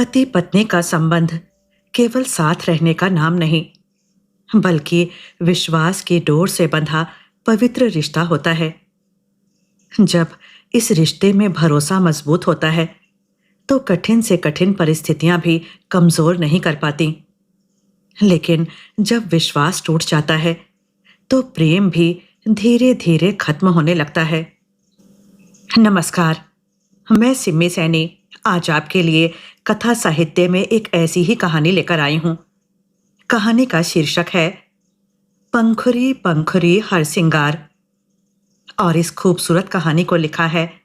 पति पत्नी का संबंध केवल साथ रहने का नाम नहीं, बल्कि विश्वास की डोर से बंधा पवित्र रिश्ता होता है। जब इस रिश्ते में भरोसा मजबूत होता है, तो कठिन से कठिन परिस्थितियां भी कमजोर नहीं कर पाती। लेकिन जब विश्वास टूट जाता है, तो प्रेम भी धीरे धीरे खत्म होने लगता है। नमस्कार, मैं सिम्मी सैनी आज आपके लिए कथा साहित्य में एक ऐसी ही कहानी लेकर आई हूं। कहानी का शीर्षक है पंखुरी पंखुरी हर सिंगार। और इस खूबसूरत कहानी को लिखा है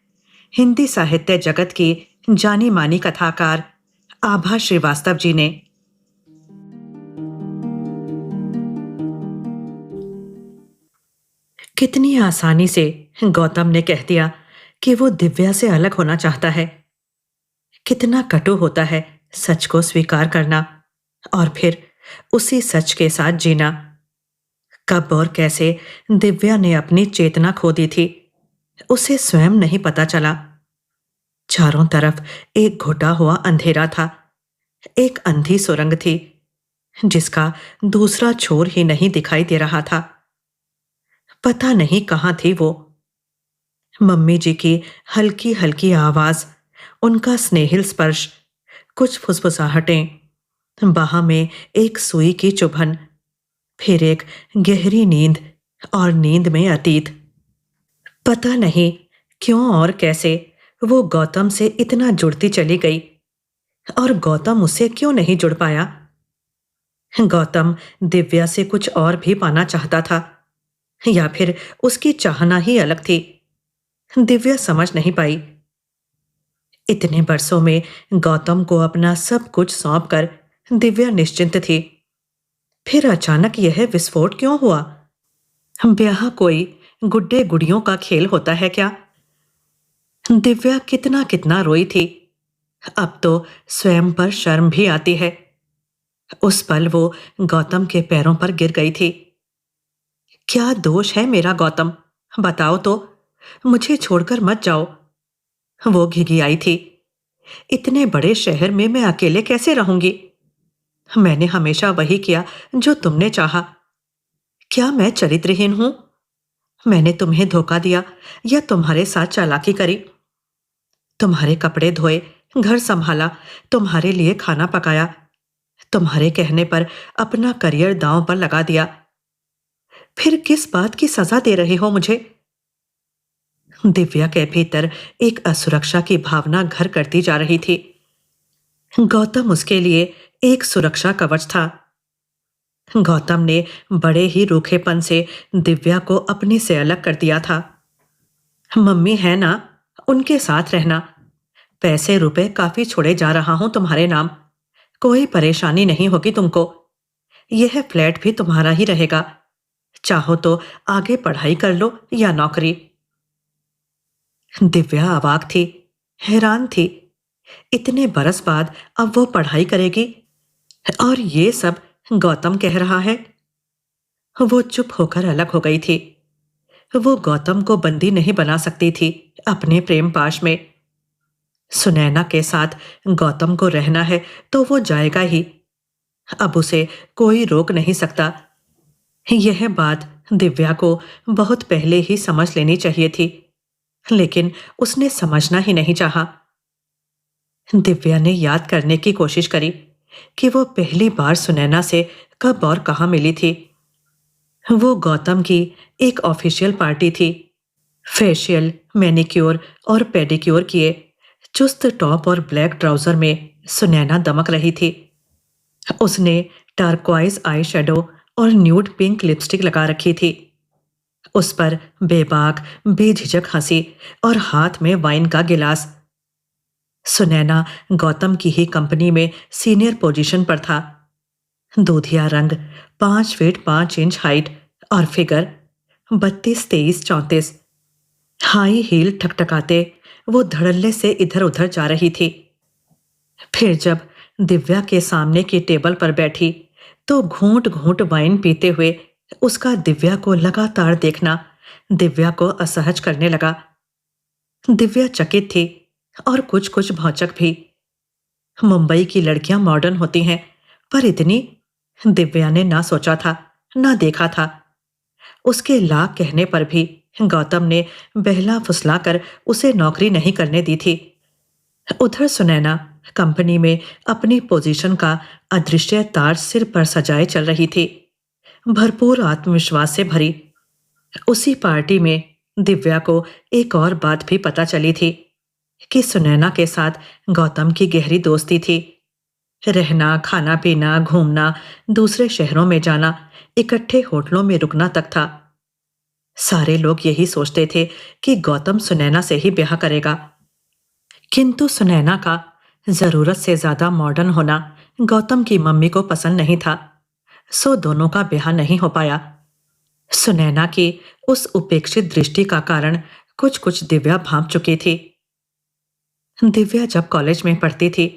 हिंदी साहित्य जगत की जानी मानी कथाकार आभा श्रीवास्तव जी ने। कितनी आसानी से गौतम ने कह दिया कि वो दिव्या से अलग होना चाहता है। कितना कटु होता है सच को स्वीकार करना और फिर उसी सच के साथ जीना। कब और कैसे दिव्या ने अपनी चेतना खो दी थी, उसे स्वयं नहीं पता चला। चारों तरफ एक घुटा हुआ अंधेरा था, एक अंधी सुरंग थी जिसका दूसरा छोर ही नहीं दिखाई दे रहा था। पता नहीं कहां थी वो। मम्मी जी की हल्की हल्की आवाज, उनका स्नेहिल स्पर्श, कुछ फुसफुसाहटें, बाह में एक सुई की चुभन, फिर एक गहरी नींद और नींद में अतीत। पता नहीं क्यों और कैसे वो गौतम से इतना जुड़ती चली गई, और गौतम उससे क्यों नहीं जुड़ पाया। गौतम दिव्या से कुछ और भी पाना चाहता था, या फिर उसकी चाहना ही अलग थी। दिव्या समझ नहीं पाई। इतने बरसों में गौतम को अपना सब कुछ सौंप कर दिव्या निश्चिंत थी। फिर अचानक यह विस्फोट क्यों हुआ? ब्याह कोई गुड्डे गुड़ियों का खेल होता है क्या? दिव्या कितना कितना रोई थी। अब तो स्वयं पर शर्म भी आती है। उस पल वो गौतम के पैरों पर गिर गई थी। क्या दोष है मेरा गौतम? बताओ तो, मुझे छोड़कर मत जाओ। वो घिघियाई थी। इतने बड़े शहर में मैं अकेले कैसे रहूंगी? मैंने हमेशा वही किया जो तुमने चाहा। क्या मैं चरित्रहीन हूं? मैंने तुम्हें धोखा दिया या तुम्हारे साथ चालाकी करी? तुम्हारे कपड़े धोए, घर संभाला, तुम्हारे लिए खाना पकाया, तुम्हारे कहने पर अपना करियर दांव पर लगा दिया। फिर किस बात की सजा दे रहे हो मुझे? दिव्या के भीतर एक असुरक्षा की भावना घर करती जा रही थी। गौतम उसके लिए एक सुरक्षा कवच था। गौतम ने बड़े ही रूखेपन से दिव्या को अपने से अलग कर दिया था। मम्मी है ना, उनके साथ रहना। पैसे रुपए काफी छोड़े जा रहा हूं तुम्हारे नाम। कोई परेशानी नहीं होगी तुमको। यह फ्लैट भी तुम्हारा ही रहेगा। चाहो तो आगे पढ़ाई कर लो या नौकरी। दिव्या अवाक थी, हैरान थी। इतने बरस बाद अब वो पढ़ाई करेगी, और ये सब गौतम कह रहा है। वो चुप होकर अलग हो गई थी। वो गौतम को बंदी नहीं बना सकती थी अपने प्रेम पाश में। सुनैना के साथ गौतम को रहना है तो वो जाएगा ही। अब उसे कोई रोक नहीं सकता। यह बात दिव्या को बहुत पहले ही समझ लेनी चाहिए थी, लेकिन उसने समझना ही नहीं चाहा। दिव्या ने याद करने की कोशिश करी कि वो पहली बार सुनैना से कब और कहाँ मिली थी। वो गौतम की एक ऑफिशियल पार्टी थी। फेशियल, मैनिक्योर और पेडिक्योर किए, चुस्त टॉप और ब्लैक ट्राउजर में सुनैना दमक रही थी। उसने टर्क्वाइज आई शेडो और न्यूड पिंक लिपस्टिक लगा रखी थी। उस पर बेबाक बेझिझक हंसी और हाथ में वाइन का गिलास। सुनैना गौतम की ही कंपनी में सीनियर पोजीशन पर था। दूधिया रंग, 5 फीट 5 इंच हाइट और फिगर 32, 23, 34। हाई हील ठकठकाते वो धड़ल्ले से इधर उधर जा रही थी। फिर जब दिव्या के सामने की टेबल पर बैठी, तो घूंट घूंट वाइन पीते हुए उसका दिव्या को लगातार देखना दिव्या को असहज करने लगा। दिव्या चकित थी और कुछ कुछ भौचक भी। मुंबई की लड़कियां मॉडर्न होती हैं, पर इतनी? दिव्या ने ना सोचा था, ना देखा था। उसके लाख कहने पर भी गौतम ने बहला फुसलाकर उसे नौकरी नहीं करने दी थी। उधर सुनैना कंपनी में अपनी पोजीशन का अदृश्य ताज सिर पर सजाए चल रही थी, भरपूर आत्मविश्वास से भरी। उसी पार्टी में दिव्या को एक और बात भी पता चली थी कि सुनैना के साथ गौतम की गहरी दोस्ती थी। रहना, खाना पीना, घूमना, दूसरे शहरों में जाना, इकट्ठे होटलों में रुकना तक था। सारे लोग यही सोचते थे कि गौतम सुनैना से ही ब्याह करेगा, किंतु सुनैना का जरूरत से ज्यादा मॉडर्न होना गौतम की मम्मी को पसंद नहीं था, सो दोनों का ब्याह नहीं हो पाया। सुनैना की उस उपेक्षित दृष्टि का कारण कुछ कुछ दिव्या भांप चुकी थी। दिव्या जब कॉलेज में पढ़ती थी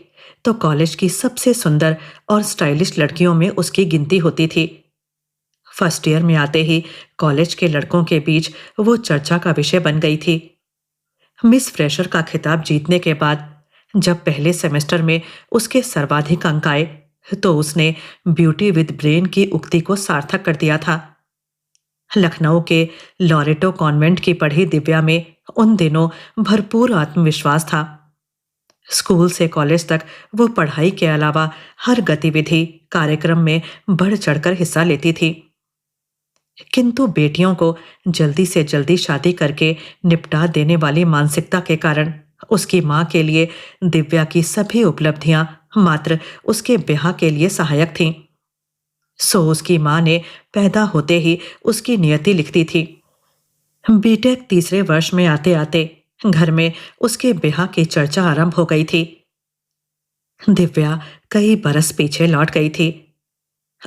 तो कॉलेज की सबसे सुंदर और स्टाइलिश लड़कियों में उसकी गिनती होती थी। फर्स्ट ईयर में आते ही कॉलेज के लड़कों के बीच वो चर्चा का विषय बन गई थी। मिस फ्रेशर का खिताब जीतने के बाद जब पहले सेमेस्टर में उसके सर्वाधिक अंक आए तो उसने ब्यूटी विद ब्रेन की उक्ति को सार्थक कर दिया था। लखनऊ के लॉरेटो कॉन्वेंट की पढ़ी दिव्या में उन दिनों भरपूर आत्मविश्वास था। स्कूल से कॉलेज तक वो पढ़ाई के अलावा हर गतिविधि कार्यक्रम में बढ़ चढ़कर हिस्सा लेती थी, किंतु बेटियों को जल्दी से जल्दी शादी करके निपटा देने वाली मानसिकता के कारण उसकी मां के लिए दिव्या की सभी उपलब्धियां मात्र उसके ब्याह के लिए सहायक थीं। सो उसकी मां ने पैदा होते ही उसकी नियति लिख दी थी। बीटेक तीसरे वर्ष में आते आते घर में उसके ब्याह की चर्चा आरंभ हो गई थी। दिव्या कई बरस पीछे लौट गई थी।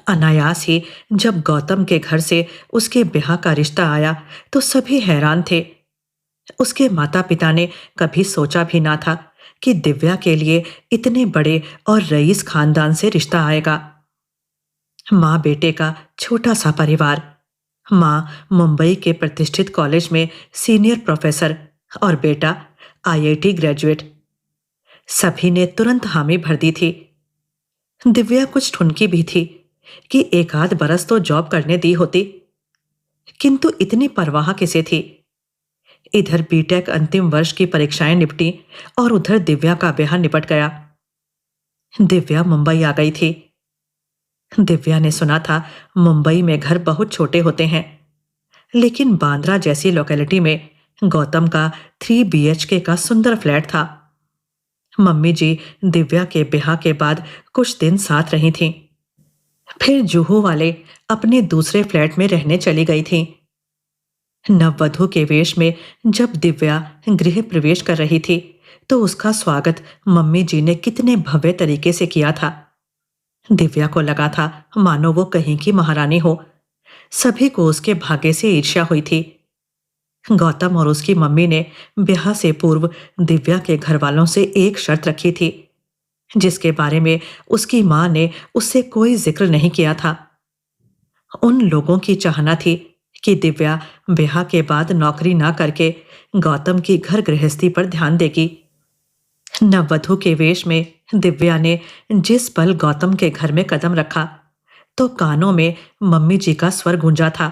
अनायास ही जब गौतम के घर से उसके ब्याह का रिश्ता आया तो सभी हैरान थे। उसके माता पिता ने कभी सोचा भी ना था कि दिव्या के लिए इतने बड़े और रईस खानदान से रिश्ता आएगा। माँ बेटे का छोटा सा परिवार, माँ मुंबई के प्रतिष्ठित कॉलेज में सीनियर प्रोफेसर और बेटा आईआईटी ग्रेजुएट। सभी ने तुरंत हामी भर दी थी। दिव्या कुछ ठुनकी भी थी कि एक आध बरस तो जॉब करने दी होती, किंतु इतनी परवाह किसे थी। इधर बीटेक अंतिम वर्ष की परीक्षाएं निपटी और उधर दिव्या का ब्याह निपट गया। दिव्या मुंबई आ गई थी। दिव्या ने सुना था मुंबई में घर बहुत छोटे होते हैं, लेकिन बांद्रा जैसी लोकेलिटी में गौतम का 3 BHK का सुंदर फ्लैट था। मम्मी जी दिव्या के ब्याह के बाद कुछ दिन साथ रही थीं। फिर जुहू वाले अपने दूसरे फ्लैट में रहने चली गई थीं। नववधु के वेश में जब दिव्या गृह प्रवेश कर रही थी तो उसका स्वागत मम्मी जी ने कितने भव्य तरीके से किया था। दिव्या को लगा था मानो वो कहीं की महारानी हो। सभी को उसके भाग्य से ईर्ष्या हुई थी। गौतम और उसकी मम्मी ने ब्याह से पूर्व दिव्या के घर वालों से एक शर्त रखी थी, जिसके बारे में उसकी मां ने उससे कोई जिक्र नहीं किया था। उन लोगों की चाहना थी कि दिव्या ब्याह के बाद नौकरी ना करके गौतम की घर गृहस्थी पर ध्यान देगी। नववधु के वेश में दिव्या ने जिस पल गौतम के घर में कदम रखा तो कानों में मम्मी जी का स्वर गूंजा था,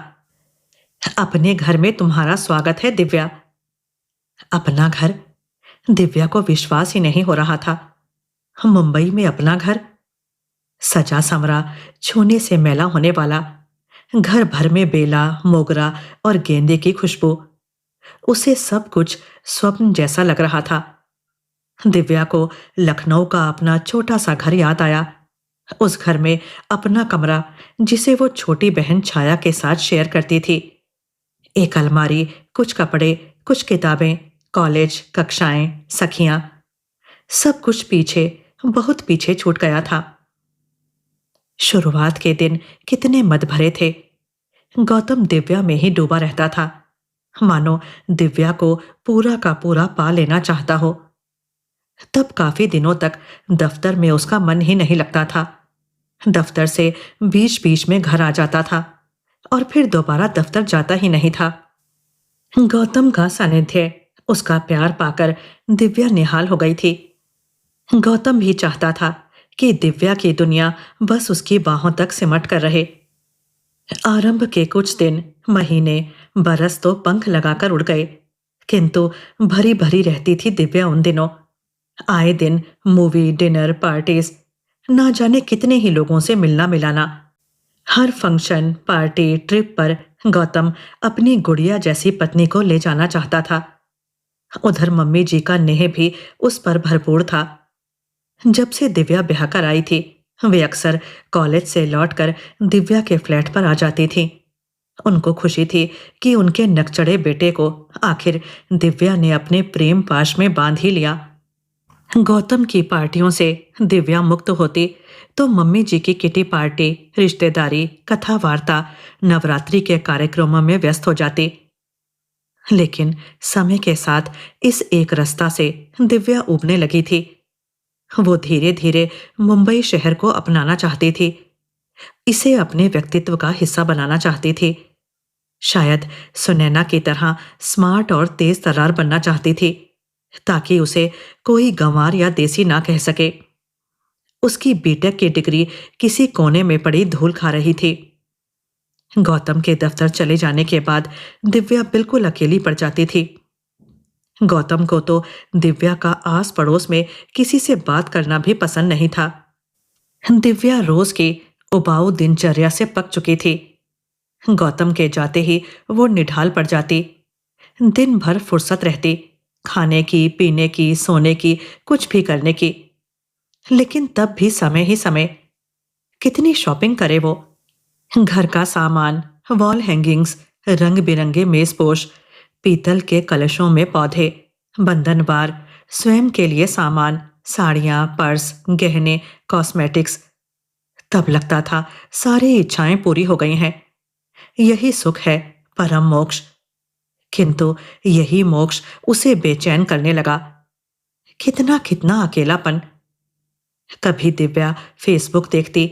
अपने घर में तुम्हारा स्वागत है दिव्या। अपना घर? दिव्या को विश्वास ही नहीं हो रहा था। मुंबई में अपना घर, सजा संवरा, छूने से मैला होने वाला, घर भर में बेला, मोगरा और गेंदे की खुशबू। उसे सब कुछ स्वप्न जैसा लग रहा था। दिव्या को लखनऊ का अपना छोटा सा घर याद आया। उस घर में अपना कमरा जिसे वो छोटी बहन छाया के साथ शेयर करती थी। एक अलमारी, कुछ कपड़े, कुछ किताबें, कॉलेज, कक्षाएं, सखियां, सब कुछ पीछे, बहुत पीछे छूट गया था। शुरुआत के दिन कितने मद भरे थे। गौतम दिव्या में ही डूबा रहता था, मानो दिव्या को पूरा का पूरा पा लेना चाहता हो। तब काफी दिनों तक दफ्तर में उसका मन ही नहीं लगता था। दफ्तर से बीच बीच में घर आ जाता था और फिर दोबारा दफ्तर जाता ही नहीं था। गौतम का सानिध्य, उसका प्यार पाकर दिव्या निहाल हो गई थी। गौतम भी चाहता था कि दिव्या की दुनिया बस उसकी बाहों तक सिमट कर रहे। आरंभ के कुछ दिन, महीने, बरस तो पंख लगाकर उड़ गए, किंतु भरी भरी रहती थी दिव्या उन दिनों। आए दिन मूवी, डिनर, पार्टीज, ना जाने कितने ही लोगों से मिलना मिलाना। हर फंक्शन, पार्टी, ट्रिप पर गौतम अपनी गुड़िया जैसी पत्नी को ले जाना चाहता था। उधर मम्मी जी का नेह भी उस पर भरपूर था। जब से दिव्या ब्याह कर आई थी, वे अक्सर कॉलेज से लौटकर दिव्या के फ्लैट पर आ जाती थी। उनको खुशी थी कि उनके नकचढ़े बेटे को आखिर दिव्या ने अपने प्रेम पाश में बांध ही लिया। गौतम की पार्टियों से दिव्या मुक्त होती तो मम्मी जी की किटी पार्टी, रिश्तेदारी, कथा वार्ता, नवरात्रि के कार्यक्रमों में व्यस्त हो जाती। लेकिन समय के साथ इस एक रास्ता से दिव्या उबने लगी थी। वो धीरे धीरे मुंबई शहर को अपनाना चाहती थी, इसे अपने व्यक्तित्व का हिस्सा बनाना चाहती थी। शायद सुनैना की तरह स्मार्ट और तेज तर्रार बनना चाहती थी, ताकि उसे कोई गंवार या देसी ना कह सके। उसकी बीटेक की डिग्री किसी कोने में पड़ी धूल खा रही थी। गौतम के दफ्तर चले जाने के बाद दिव्या बिल्कुल अकेली पड़ जाती थी। गौतम को तो दिव्या का आस पड़ोस में किसी से बात करना भी पसंद नहीं था। दिव्या रोज की उबाऊ दिनचर्या से पक चुकी थी। गौतम के जाते ही वो निढाल पड़ जाती। दिन भर फुर्सत रहती, खाने की, पीने की, सोने की, कुछ भी करने की। लेकिन तब भी समय ही समय। कितनी शॉपिंग करे वो। घर का सामान, वॉल हैंगिंग्स, रंग बिरंगे मेजपोश, पीतल के कलशों में पौधे, बंधनवार, स्वयं के लिए सामान, साड़ियां, पर्स, गहने, कॉस्मेटिक्स। तब लगता था सारी इच्छाएं पूरी हो गई हैं। यही सुख है, परम मोक्ष। किंतु यही मोक्ष उसे बेचैन करने लगा। कितना कितना अकेलापन। कभी दिव्या फेसबुक देखती,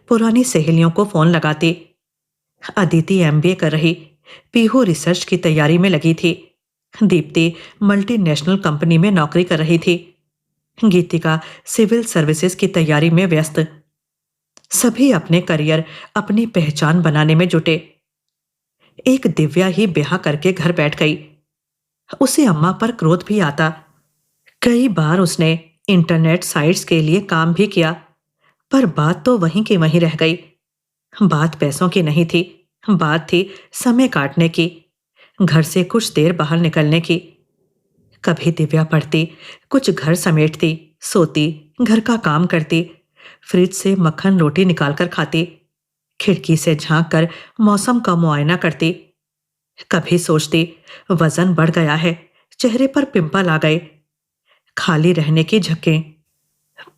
पुरानी सहेलियों को फोन लगाती। अदिति एमबीए कर रही, पीहू रिसर्च की तैयारी में लगी थी। दीप्ति मल्टीनेशनल कंपनी में नौकरी कर रही थी। गीतिका सिविल सर्विसेज की तैयारी में व्यस्त। सभी अपने करियर, अपनी पहचान बनाने में जुटे। एक दिव्या ही ब्याह करके घर बैठ गई। उसे अम्मा पर क्रोध भी आता। कई बार उसने इंटरनेट साइट्स के लिए काम भी किया, पर बात तो वहीं की वहीं रह गई। बात पैसों की नहीं थी, बात थी समय काटने की, घर से कुछ देर बाहर निकलने की। कभी दिव्या पढ़ती, कुछ घर समेटती, सोती, घर का काम करती, फ्रिज से मक्खन रोटी निकालकर खाती, खिड़की से झांक कर मौसम का मुआयना करती। कभी सोचती वजन बढ़ गया है, चेहरे पर पिंपल आ गए, खाली रहने की झकें।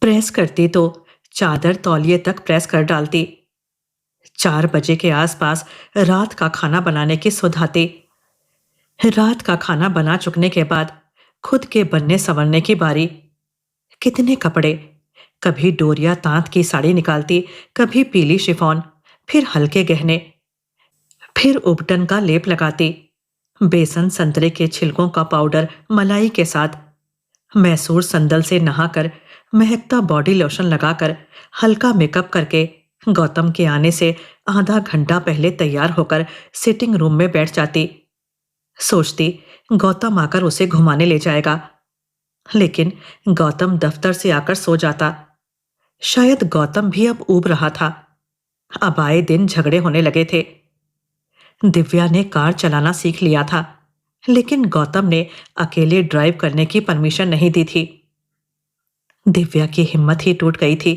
प्रेस करती तो चादर तौलिए तक प्रेस कर डालती। 4 बजे के आसपास रात का खाना बनाने की सुध आती। रात का खाना बना चुकने के बाद खुद के बनने संवरने की बारी। कितने कपड़े। कभी डोरिया तांत की साड़ी निकालती, कभी पीली शिफॉन, फिर हल्के गहने, फिर उबटन का लेप लगाती, बेसन संतरे के छिलकों का पाउडर मलाई के साथ, मैसूर संदल से नहाकर, महकता बॉडी लोशन लगाकर, हल्का मेकअप करके गौतम के आने से आधा घंटा पहले तैयार होकर सिटिंग रूम में बैठ जाती। सोचती गौतम आकर उसे घुमाने ले जाएगा, लेकिन गौतम दफ्तर से आकर सो जाता। शायद गौतम भी अब ऊब रहा था। अब आए दिन झगड़े होने लगे थे। दिव्या ने कार चलाना सीख लिया था, लेकिन गौतम ने अकेले ड्राइव करने की परमिशन नहीं दी थी। दिव्या की हिम्मत ही टूट गई थी।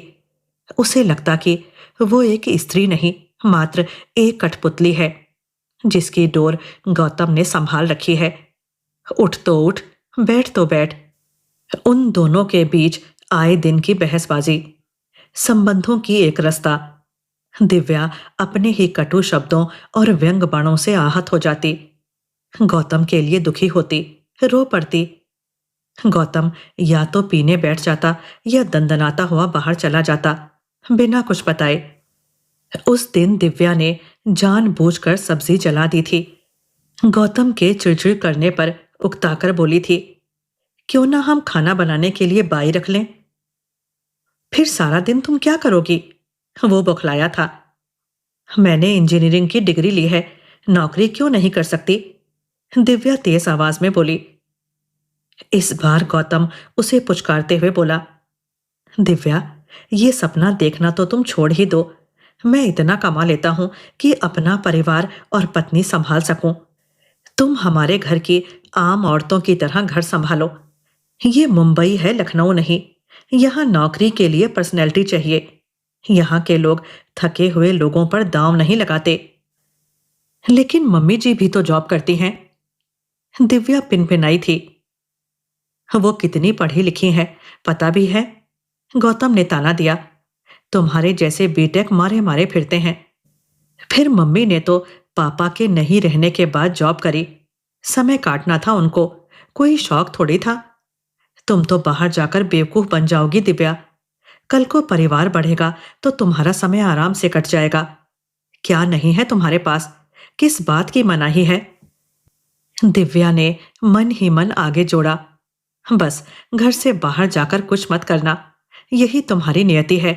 उसे लगता कि वो एक स्त्री नहीं, मात्र एक कठपुतली है, जिसकी डोर गौतम ने संभाल रखी है। उठ तो उठ, बैठ तो बैठ। उन दोनों के बीच आए दिन की बहसबाजी, संबंधों की एक रास्ता। दिव्या अपने ही कटु शब्दों और व्यंग बाणों से आहत हो जाती। गौतम के लिए दुखी होती, रो पड़ती। गौतम या तो पीने बैठ जाता या दंदनाता हुआ बाहर चला जाता, बिना कुछ बताए। उस दिन दिव्या ने जानबूझकर सब्जी जला दी थी। गौतम के चिड़चिड़ करने पर उकताकर बोली थी, क्यों ना हम खाना बनाने के लिए बाई रख लें। फिर सारा दिन तुम क्या करोगी? वो बौखलाया था। मैंने इंजीनियरिंग की डिग्री ली है, नौकरी क्यों नहीं कर सकती? दिव्या तेज आवाज में बोली। इस बार गौतम उसे पुचकारते हुए बोला, दिव्या, ये सपना देखना तो तुम छोड़ ही दो। मैं इतना कमा लेता हूं कि अपना परिवार और पत्नी संभाल सकूं। तुम हमारे घर की आम औरतों की तरह घर संभालो। ये मुंबई है, लखनऊ नहीं। यहाँ नौकरी के लिए पर्सनैलिटी चाहिए। यहाँ के लोग थके हुए लोगों पर दांव नहीं लगाते। लेकिन मम्मी जी भी तो जॉब करती हैं। दिव्या पिनपिनाई थी। वो कितनी पढ़ी लिखी हैं, पता भी है? गौतम ने ताना दिया। तुम्हारे जैसे बीटेक मारे मारे फिरते हैं। फिर मम्मी ने तो पापा के नहीं रहने के बाद जॉब करी। समय काटना था उनको, कोई शौक थोड़ी था। तुम तो बाहर जाकर बेवकूफ बन जाओगी दिव्या। कल को परिवार बढ़ेगा तो तुम्हारा समय आराम से कट जाएगा। क्या नहीं है तुम्हारे पास? किस बात की मनाही है? दिव्या ने मन ही मन आगे जोड़ा। बस घर से बाहर जाकर कुछ मत करना, यही तुम्हारी नियति है।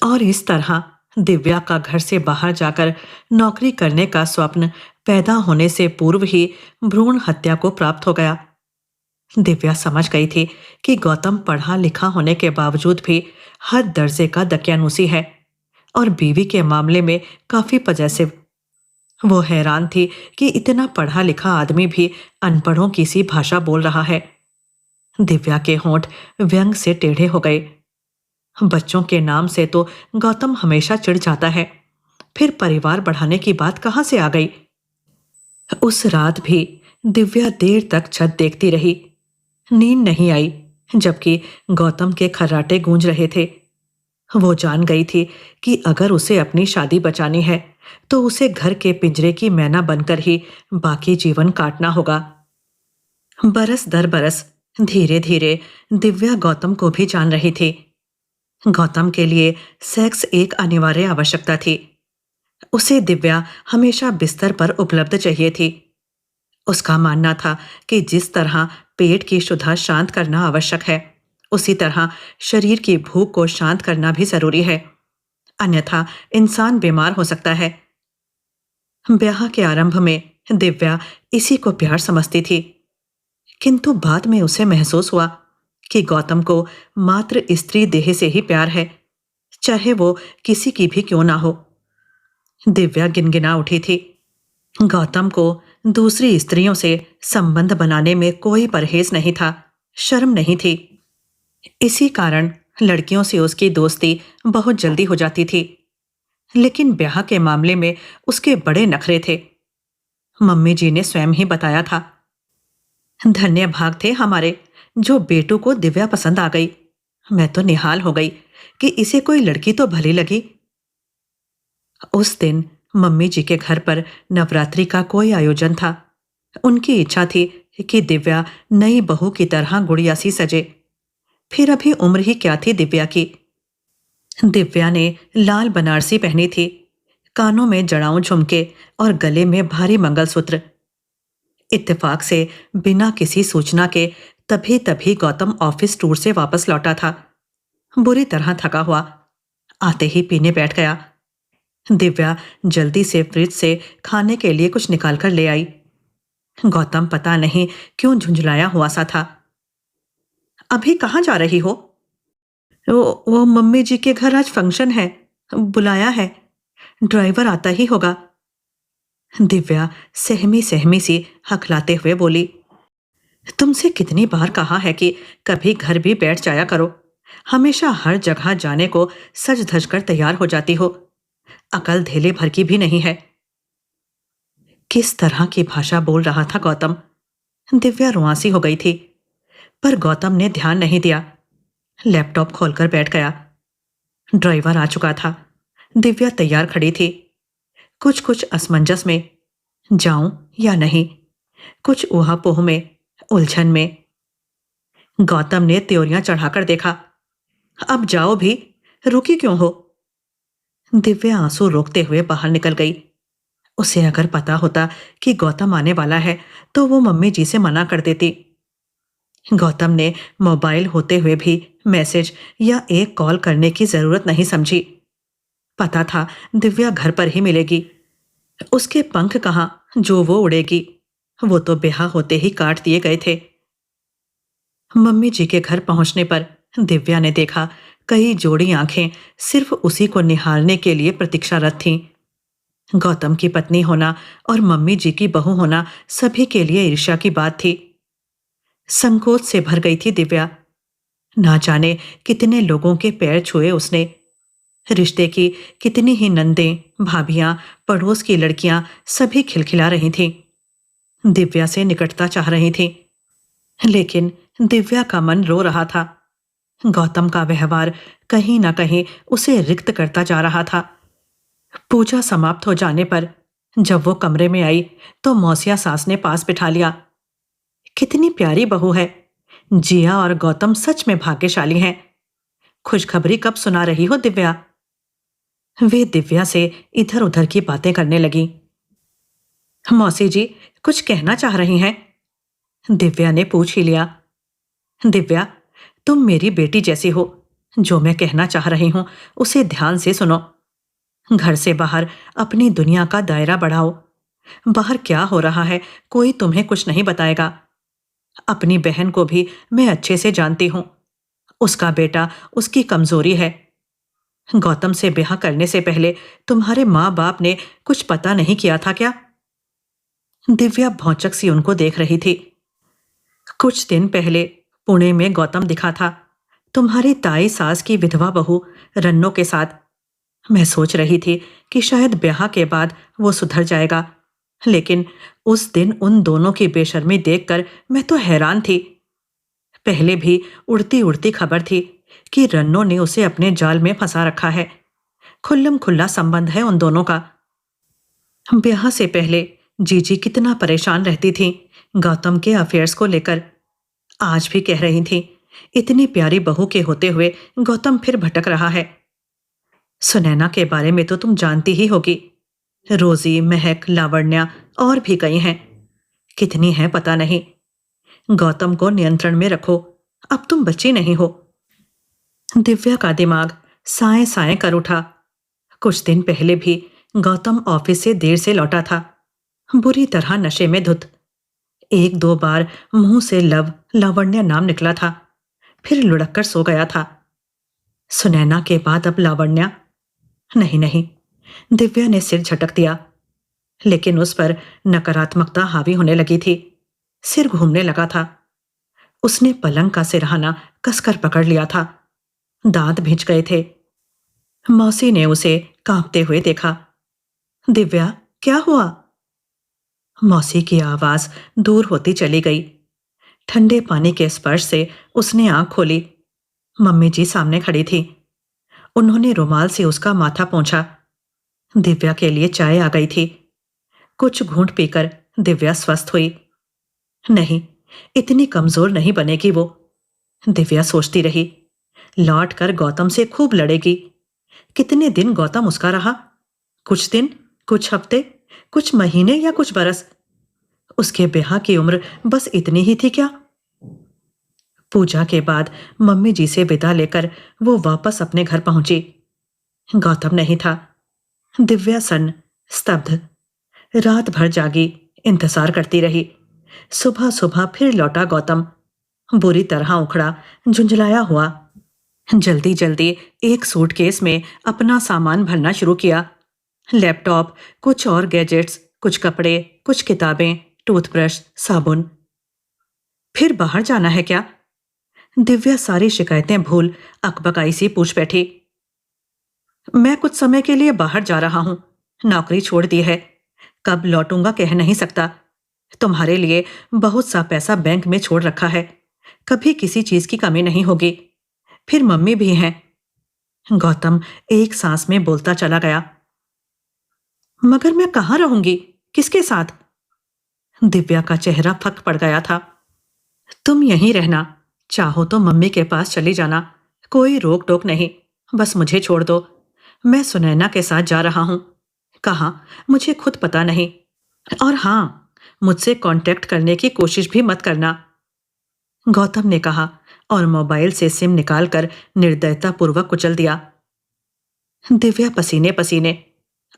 और इस तरह दिव्या का घर से बाहर जाकर नौकरी करने का स्वप्न पैदा होने से पूर्व ही भ्रूण हत्या को प्राप्त हो गया। दिव्या समझ गई थी कि गौतम पढ़ा लिखा होने के बावजूद भी हर दर्जे का दकियानूसी है और बीवी के मामले में काफी पजेसिव। वो हैरान थी कि इतना पढ़ा लिखा आदमी भी अनपढ़ों की सी भाषा बोल रहा है। दिव्या के होंठ व्यंग से टेढ़े हो गए। बच्चों के नाम से तो गौतम हमेशा चिढ़ जाता है, फिर परिवार बढ़ाने की बात कहाँ से आ गई? उस रात भी दिव्या देर तक छत देखती रही। नींद नहीं आई, जबकि गौतम के खर्राटे गूंज रहे थे। वो जान गई थी कि अगर उसे अपनी शादी बचानी है तो उसे घर के पिंजरे की मैना बनकर ही बाकी जीवन काटना होगा। बरस दर बरस धीरे धीरे दिव्या गौतम को भी जान रही थी। गौतम के लिए सेक्स एक अनिवार्य आवश्यकता थी। उसे दिव्या हमेशा बिस्तर पर उपलब्ध चाहिए थी। उसका मानना था कि जिस तरह पेट की क्षुधा शांत करना आवश्यक है, उसी तरह शरीर की भूख को शांत करना भी जरूरी है, अन्यथा इंसान बीमार हो सकता है। ब्याह के आरंभ में दिव्या इसी को प्यार समझती थी, किंतु बाद में उसे महसूस हुआ कि गौतम को मात्र स्त्री देह से ही प्यार है, चाहे वो किसी की भी क्यों ना हो। दिव्या गिनगिना उठी थी। गौतम को दूसरी स्त्रियों से संबंध बनाने में कोई परहेज नहीं था, शर्म नहीं थी। इसी कारण लड़कियों से उसकी दोस्ती बहुत जल्दी हो जाती थी। लेकिन ब्याह के मामले में उसके बड़े नखरे थे। मम्मी जी ने स्वयं ही बताया था। धन्य भाग थे हमारे जो बेटू को दिव्या पसंद आ गई। मैं तो निहाल हो गई कि इसे कोई लड़की तो भली लगी। उस दिन मम्मी जी के घर पर नवरात्रि का कोई आयोजन था। उनकी इच्छा थी कि दिव्या नई बहू की तरह गुड़िया सी सजे। फिर अभी उम्र ही क्या थी दिव्या की। दिव्या ने लाल बनारसी पहनी थी, कानों में जड़ाऊ झुमके और गले में भारी मंगलसूत्र। इत्तेफाक से बिना किसी सूचना के तभी तभी गौतम ऑफिस टूर से वापस लौटा था, बुरी तरह थका हुआ। आते ही पीने बैठ गया। दिव्या जल्दी से फ्रिज से खाने के लिए कुछ निकाल कर ले आई। गौतम पता नहीं क्यों झुंझलाया हुआ सा था। अभी कहाँ जा रही हो? वो मम्मी जी के घर आज फंक्शन है, बुलाया है। ड्राइवर आता ही होगा। दिव्या सहमी सहमी सी हकलाते हुए बोली। तुमसे कितनी बार कहा है कि कभी घर भी बैठ जाया करो, हमेशा हर जगह जाने को सज धज कर तैयार हो जाती हो। अकल धेले भर की भी नहीं है। किस तरह की भाषा बोल रहा था गौतम? दिव्या रुआंसी हो गई थी, पर गौतम ने ध्यान नहीं दिया। लैपटॉप खोलकर बैठ गया। ड्राइवर आ चुका था। दिव्या तैयार खड़ी थी, कुछ कुछ असमंजस में, जाऊं या नहीं, कुछ ऊहापोह में, उलझन में। गौतम ने त्योरियां चढ़ाकर देखा। अब जाओ भी, रुकी क्यों हो? दिव्या आंसू रोकते हुए बाहर निकल गई। उसे अगर पता होता कि गौतम आने वाला है तो वो मम्मी जी से मना कर देती। गौतम ने मोबाइल होते हुए भी मैसेज या एक कॉल करने की जरूरत नहीं समझी। पता था दिव्या घर पर ही मिलेगी। उसके पंख कहाँ जो वो उड़ेगी। वो तो ब्याह होते ही काट दिए गए थे। मम्मी जी के घर पहुंचने पर दिव्या ने देखा कई जोड़ी आंखें सिर्फ उसी को निहारने के लिए प्रतीक्षारत थीं। गौतम की पत्नी होना और मम्मी जी की बहू होना सभी के लिए ईर्ष्या की बात थी। संकोच से भर गई थी दिव्या। ना जाने कितने लोगों के पैर छुए उसने। रिश्ते की कितनी ही नंदें, भाभियां, पड़ोस की लड़कियां सभी खिलखिला रही थीं। दिव्या से निकटता चाह रही थीं। लेकिन दिव्या का मन रो रहा था। गौतम का व्यवहार कहीं ना कहीं उसे रिक्त करता जा रहा था। पूजा समाप्त हो जाने पर जब वो कमरे में आई तो मौसिया सास ने पास बिठा लिया। कितनी प्यारी बहू है। जिया और गौतम सच में भाग्यशाली हैं। खुशखबरी कब सुना रही हो दिव्या? वे दिव्या से इधर उधर की बातें करने लगी। मौसी जी कुछ कहना चाह रही हैं? दिव्या ने पूछ ही लिया। दिव्या, तुम मेरी बेटी जैसी हो। जो मैं कहना चाह रही हूं उसे ध्यान से सुनो। घर से बाहर अपनी दुनिया का दायरा बढ़ाओ। बाहर क्या हो रहा है कोई तुम्हें कुछ नहीं बताएगा। अपनी बहन को भी मैं अच्छे से जानती हूं। उसका बेटा उसकी कमजोरी है। गौतम से ब्याह करने से पहले तुम्हारे माँ बाप ने कुछ पता नहीं किया था क्या? दिव्या भौचक सी उनको देख रही थी। कुछ दिन पहले पुणे में गौतम दिखा था तुम्हारी ताई सास की विधवा बहू रन्नो के साथ। मैं सोच रही थी कि शायद ब्याह के बाद वो सुधर जाएगा। लेकिन उस दिन उन दोनों की बेशर्मी देखकर मैं तो हैरान थी। पहले भी उड़ती उड़ती खबर थी कि रन्नो ने उसे अपने जाल में फंसा रखा है। खुल्लम खुल्ला संबंध है उन दोनों का। ब्याह से पहले जीजी कितना परेशान रहती थी गौतम के अफेयर्स को लेकर। आज भी कह रही थी इतनी प्यारी बहू के होते हुए गौतम फिर भटक रहा है। सुनैना के बारे में तो तुम जानती ही होगी। रोजी, महक, लावण्या और भी कई हैं। कितनी हैं पता नहीं। गौतम को नियंत्रण में रखो। अब तुम बच्ची नहीं हो। दिव्या का दिमाग साए साए कर उठा। कुछ दिन पहले भी गौतम ऑफिस से देर से लौटा था, बुरी तरह नशे में धुत। एक दो बार मुंह से लावण्या नाम निकला था, फिर लुढ़क कर सो गया था। सुनैना के बाद अब लावण्या? नहीं नहीं, दिव्या ने सिर झटक दिया। लेकिन उस पर नकारात्मकता हावी होने लगी थी। सिर घूमने लगा था। उसने पलंग का सिरहाना कसकर पकड़ लिया था। दांत भिंच गए थे। मौसी ने उसे कांपते हुए देखा। दिव्या, क्या हुआ? मौसी की आवाज दूर होती चली गई। ठंडे पानी के स्पर्श से उसने आंख खोली। मम्मी जी सामने खड़ी थी। उन्होंने रुमाल से उसका माथा पोंछा। दिव्या के लिए चाय आ गई थी। कुछ घूंट पीकर दिव्या स्वस्थ हुई। नहीं, इतनी कमजोर नहीं बनेगी वो। दिव्या सोचती रही। लौट कर गौतम से खूब लड़ेगी। कितने दिन गौतम उसका रहा? कुछ दिन, कुछ हफ्ते, कुछ महीने या कुछ बरस? उसके ब्याह की उम्र बस इतनी ही थी क्या? पूजा के बाद मम्मी जी से विदा लेकर वो वापस अपने घर पहुंची। गौतम नहीं था। दिव्या सन्न, स्तब्ध, रात भर जागी, इंतजार करती रही। सुबह सुबह फिर लौटा गौतम, बुरी तरह उखड़ा, झुंझलाया हुआ। जल्दी जल्दी एक सूटकेस में अपना सामान भरना शुरू किया। लैपटॉप, कुछ और गैजेट्स, कुछ कपड़े, कुछ किताबें, टूथब्रश, साबुन। फिर बाहर जाना है क्या? दिव्या सारी शिकायतें भूल अकबकाई सी पूछ बैठी। मैं कुछ समय के लिए बाहर जा रहा हूं। नौकरी छोड़ दी है। कब लौटूंगा कह नहीं सकता। तुम्हारे लिए बहुत सा पैसा बैंक में छोड़ रखा है। कभी किसी चीज की कमी नहीं होगी। फिर मम्मी भी हैं। गौतम एक सांस में बोलता चला गया। मगर मैं कहाँ रहूंगी? किसके साथ? दिव्या का चेहरा फक पड़ गया था। तुम यहीं रहना। चाहो तो मम्मी के पास चली जाना। कोई रोक टोक नहीं। बस मुझे छोड़ दो। मैं सुनैना के साथ जा रहा हूं। कहाँ, मुझे खुद पता नहीं। और हां, मुझसे कांटेक्ट करने की कोशिश भी मत करना। गौतम ने कहा और मोबाइल से सिम निकालकर निर्दयतापूर्वक कुचल दिया। दिव्या पसीने पसीने,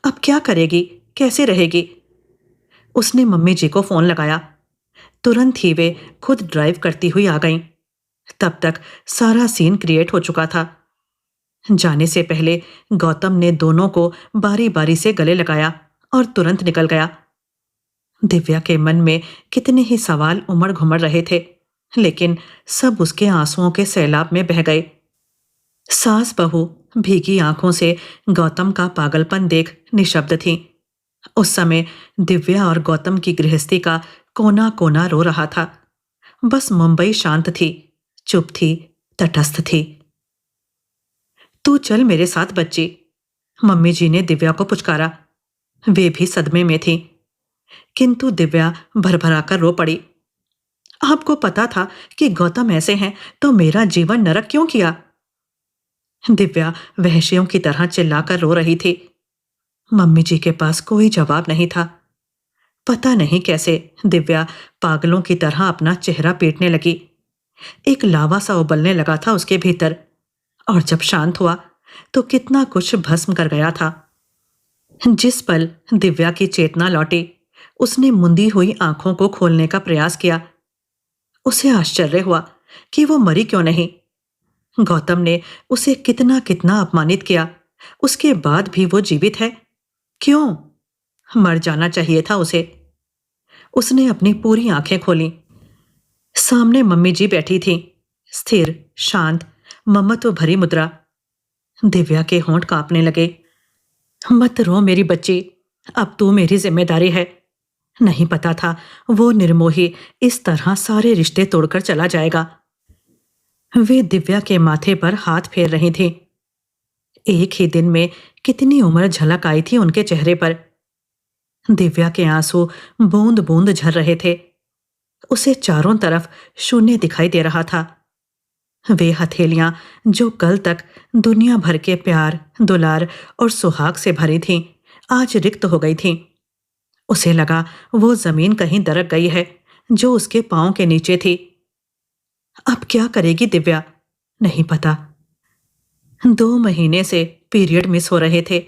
अब क्या करेगी, कैसे रहेगी? उसने मम्मी जी को फोन लगाया। तुरंत ही वे खुद ड्राइव करती हुई आ गईं। तब तक सारा सीन क्रिएट हो चुका था। जाने से पहले गौतम ने दोनों को बारी बारी से गले लगाया और तुरंत निकल गया। दिव्या के मन में कितने ही सवाल उमड़ घुमड़ रहे थे, लेकिन सब उसके आंसुओं के सैलाब में बह गए। सास बहू भीगी आंखों से गौतम का पागलपन देख निशब्द थीं। उस समय दिव्या और गौतम की गृहस्थी का कोना कोना रो रहा था। बस मुंबई शांत थी, चुप थी, तटस्थ थी। तू चल मेरे साथ बच्ची, मम्मी जी ने दिव्या को पुचकारा। वे भी सदमे में थीं, किंतु दिव्या भरभराकर रो पड़ी। आपको पता था कि गौतम ऐसे हैं तो मेरा जीवन नरक क्यों किया? दिव्या वहशियों की तरह चिल्लाकर रो रही थी। मम्मी जी के पास कोई जवाब नहीं था। पता नहीं कैसे दिव्या पागलों की तरह अपना चेहरा पीटने लगी। एक लावा सा उबलने लगा था उसके भीतर, और जब शांत हुआ तो कितना कुछ भस्म कर गया था। जिस पल दिव्या की चेतना लौटी, उसने मुंदी हुई आंखों को खोलने का प्रयास किया। उसे आश्चर्य हुआ कि वो मरी क्यों नहीं। गौतम ने उसे कितना कितना अपमानित किया, उसके बाद भी वो जीवित है। क्यों? मर जाना चाहिए था उसे। उसने अपनी पूरी आंखें खोलीं। सामने मम्मी जी बैठी थीं, स्थिर, शांत, ममत्व भरी मुद्रा। दिव्या के होंठ कांपने लगे। मत रो मेरी बच्ची, अब तू मेरी जिम्मेदारी है। नहीं पता था वो निर्मोही इस तरह सारे रिश्ते तोड़कर चला जाएगा। वे दिव्या के माथे पर हाथ फेर रही थी। एक ही दिन में कितनी उम्र झलक आई थी उनके चेहरे पर। दिव्या के आंसू बूंद बूंद झर रहे थे। उसे चारों तरफ शून्य दिखाई दे रहा था। वे हथेलियां जो कल तक दुनिया भर के प्यार, दुलार और सुहाग से भरी थीं, आज रिक्त हो गई थीं। उसे लगा वो जमीन कहीं दरक गई है जो उसके पांव के नीचे थी। अब क्या करेगी दिव्या? नहीं पता। 2 महीने से पीरियड मिस हो रहे थे।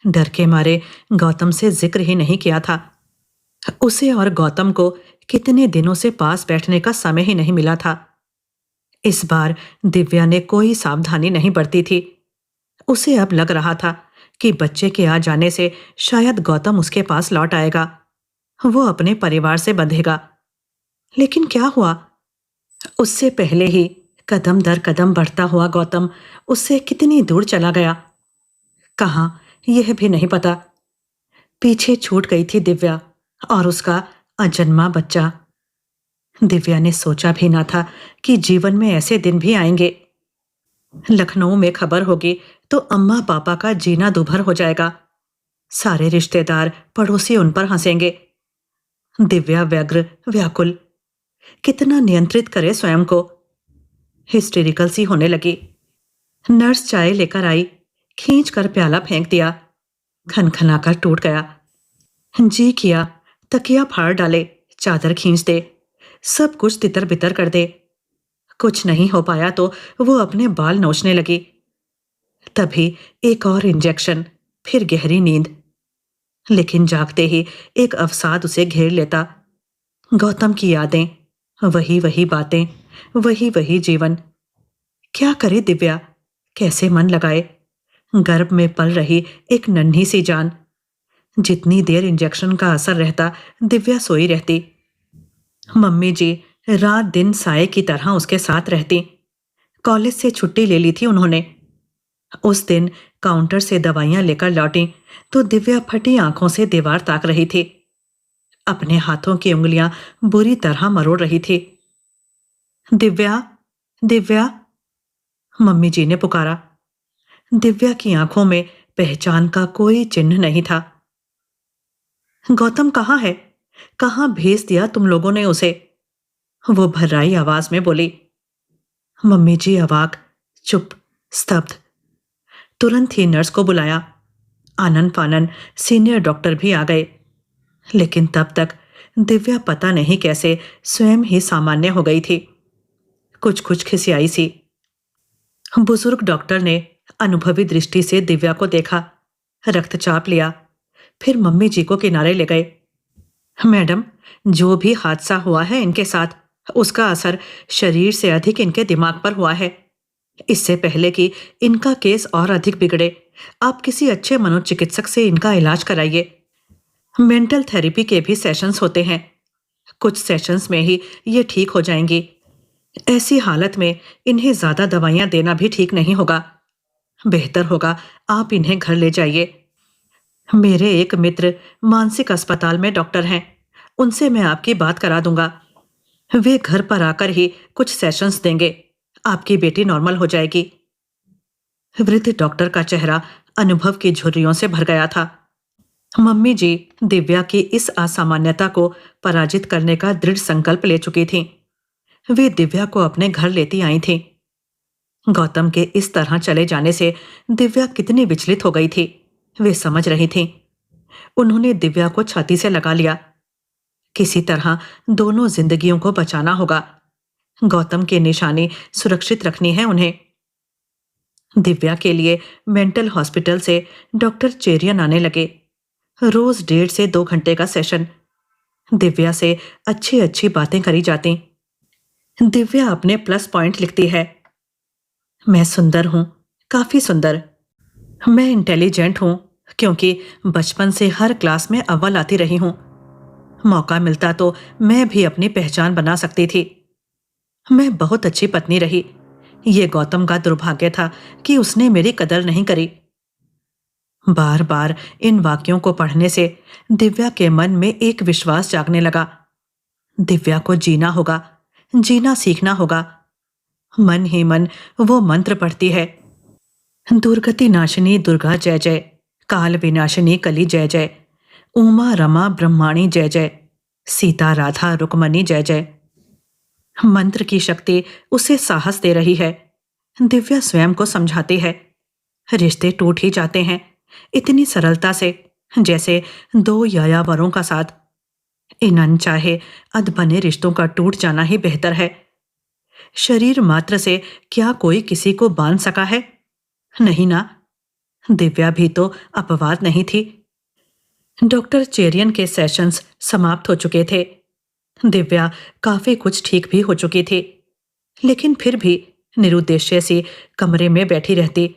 डर के मारे गौतम से जिक्र ही नहीं किया था। उसे और गौतम को कितने दिनों से पास बैठने का समय ही नहीं मिला था। इस बार दिव्या ने कोई सावधानी नहीं बरती थी। उसे अब लग रहा था कि बच्चे के आ जाने से शायद गौतम उसके पास लौट आएगा, वो अपने परिवार से बंधेगा। लेकिन क्या हुआ? उससे पहले ही कदम दर कदम बढ़ता हुआ गौतम उससे कितनी दूर चला गया, कहाँ यह भी नहीं पता। पीछे छूट गई थी दिव्या और उसका अजन्मा बच्चा। दिव्या ने सोचा भी ना था कि जीवन में ऐसे दिन भी आएंगे। लखनऊ में खबर होगी तो अम्मा पापा का जीना दुभर हो जाएगा। सारे रिश्तेदार पड़ोसी उन पर हंसेंगे। दिव्या व्यग्र, व्याकुल, कितना नियंत्रित करे स्वयं को। हिस्टेरिकल सी होने लगी। नर्स चाय लेकर आई, खींच कर प्याला फेंक दिया, खनखनाकर टूट गया। जी किया तकिया फाड़ डाले, चादर खींच दे, सब कुछ तितर बितर कर दे। कुछ नहीं हो पाया तो वो अपने बाल नोचने लगी। तभी एक और इंजेक्शन, फिर गहरी नींद। लेकिन जागते ही एक अवसाद उसे घेर लेता। गौतम की यादें, वही वही बातें, वही वही जीवन। क्या करे दिव्या, कैसे मन लगाए? गर्भ में पल रही एक नन्ही सी जान। जितनी देर इंजेक्शन का असर रहता, दिव्या सोई रहती। मम्मी जी रात दिन साए की तरह उसके साथ रहती। कॉलेज से छुट्टी ले ली थी उन्होंने। उस दिन काउंटर से दवाइयां लेकर लौटी तो दिव्या फटी आंखों से दीवार ताक रही थी। अपने हाथों की उंगलियां बुरी तरह मरोड़ रही थी। दिव्या, दिव्या, मम्मी जी ने पुकारा। दिव्या की आंखों में पहचान का कोई चिन्ह नहीं था। गौतम कहाँ है? कहाँ भेज दिया तुम लोगों ने उसे? वो भर्राई आवाज में बोली। मम्मी जी अवाक, चुप, स्तब्ध। तुरंत ही नर्स को बुलाया। आनन फानन सीनियर डॉक्टर भी आ गए। लेकिन तब तक दिव्या पता नहीं कैसे स्वयं ही सामान्य हो गई थी। कुछ कुछ खिसियाई सी। बुजुर्ग डॉक्टर ने अनुभवी दृष्टि से दिव्या को देखा, रक्तचाप लिया, फिर मम्मी जी को किनारे ले गए। मैडम, जो भी हादसा हुआ है इनके साथ, उसका असर शरीर से अधिक इनके दिमाग पर हुआ है। इससे पहले कि इनका केस और अधिक बिगड़े, आप किसी अच्छे मनोचिकित्सक से इनका इलाज कराइए। मेंटल थेरेपी के भी सेशंस होते हैं। कुछ सेशंस में ही ये ठीक हो जाएंगी। ऐसी हालत में इन्हें ज्यादा दवाइयां देना भी ठीक नहीं होगा। बेहतर होगा आप इन्हें घर ले जाइए। मेरे एक मित्र मानसिक अस्पताल में डॉक्टर हैं। उनसे मैं आपकी बात करा दूंगा। वे घर पर आकर ही कुछ सेशंस देंगे। आपकी बेटी नॉर्मल हो जाएगी। वृद्ध डॉक्टर का चेहरा अनुभव की झुर्रियों से भर गया था। मम्मी जी दिव्या की इस असामान्यता को पराजित करने का दृढ़ संकल्प ले चुकी थीं। वे दिव्या को अपने घर लेती आई थीं। गौतम के इस तरह चले जाने से दिव्या कितनी विचलित हो गई थी, वे समझ रही थीं। उन्होंने दिव्या को छाती से लगा लिया। किसी तरह दोनों जिंदगियों को बचाना होगा। गौतम की निशानी सुरक्षित रखनी है उन्हें। दिव्या के लिए मेंटल हॉस्पिटल से डॉक्टर चेरियन आने लगे। रोज 1.5 से 2 घंटे का सेशन। दिव्या से अच्छी अच्छी बातें करी जाती। दिव्या अपने प्लस पॉइंट लिखती है। मैं सुंदर हूं, काफी सुंदर। मैं इंटेलिजेंट हूं क्योंकि बचपन से हर क्लास में अव्वल आती रही हूं। मौका मिलता तो मैं भी अपनी पहचान बना सकती थी। मैं बहुत अच्छी पत्नी रही। ये गौतम का दुर्भाग्य था कि उसने मेरी कदर नहीं करी। बार बार इन वाक्यों को पढ़ने से दिव्या के मन में एक विश्वास जागने लगा। दिव्या को जीना होगा, जीना सीखना होगा। मन ही मन वो मंत्र पढ़ती है। दुर्गति नाशिनी दुर्गा जय जय, काल विनाशिनी कली जय जय, उमा रमा ब्रह्माणी जय जय, सीता राधा रुक्मणी जय जय। मंत्र की शक्ति उसे साहस दे रही है। दिव्या स्वयं को समझाती है। रिश्ते टूट ही जाते हैं इतनी सरलता से, जैसे 2 यायावरों का साथ। इन अनचाहे अधबने रिश्तों का टूट जाना ही बेहतर है। शरीर मात्र से क्या कोई किसी को बांध सका है? नहीं ना। दिव्या भी तो अपवाद नहीं थी। डॉक्टर चेरियन के सेशंस समाप्त हो चुके थे। दिव्या काफी कुछ ठीक भी हो चुकी थी, लेकिन फिर भी निरुद्देश्य सी कमरे में बैठी रहती।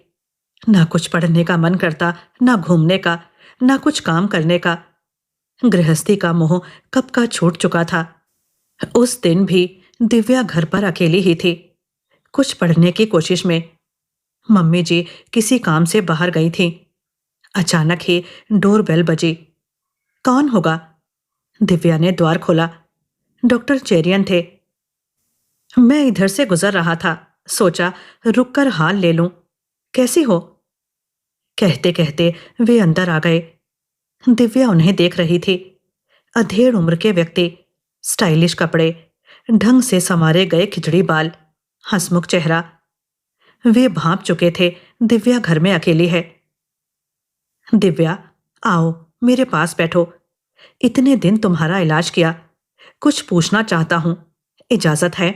ना कुछ पढ़ने का मन करता, ना घूमने का, ना कुछ काम करने का। गृहस्थी का मोह कब का छूट चुका था। उस दिन भी दिव्या घर पर अकेली ही थी, कुछ पढ़ने की कोशिश में। मम्मी जी किसी काम से बाहर गई थीं। अचानक ही डोरबेल बजी। कौन होगा? दिव्या ने द्वार खोला। डॉक्टर चेरियन थे। मैं इधर से गुजर रहा था, सोचा रुककर हाल ले लूं। कैसी हो? कहते कहते वे अंदर आ गए। दिव्या उन्हें देख रही थी। अधेड़ उम्र के व्यक्ति, स्टाइलिश कपड़े, ढंग से संवारे गए खिचड़ी बाल, हंसमुख चेहरा। वे भांप चुके थे दिव्या घर में अकेली है। दिव्या, आओ मेरे पास बैठो। इतने दिन तुम्हारा इलाज किया, कुछ पूछना चाहता हूं, इजाजत है?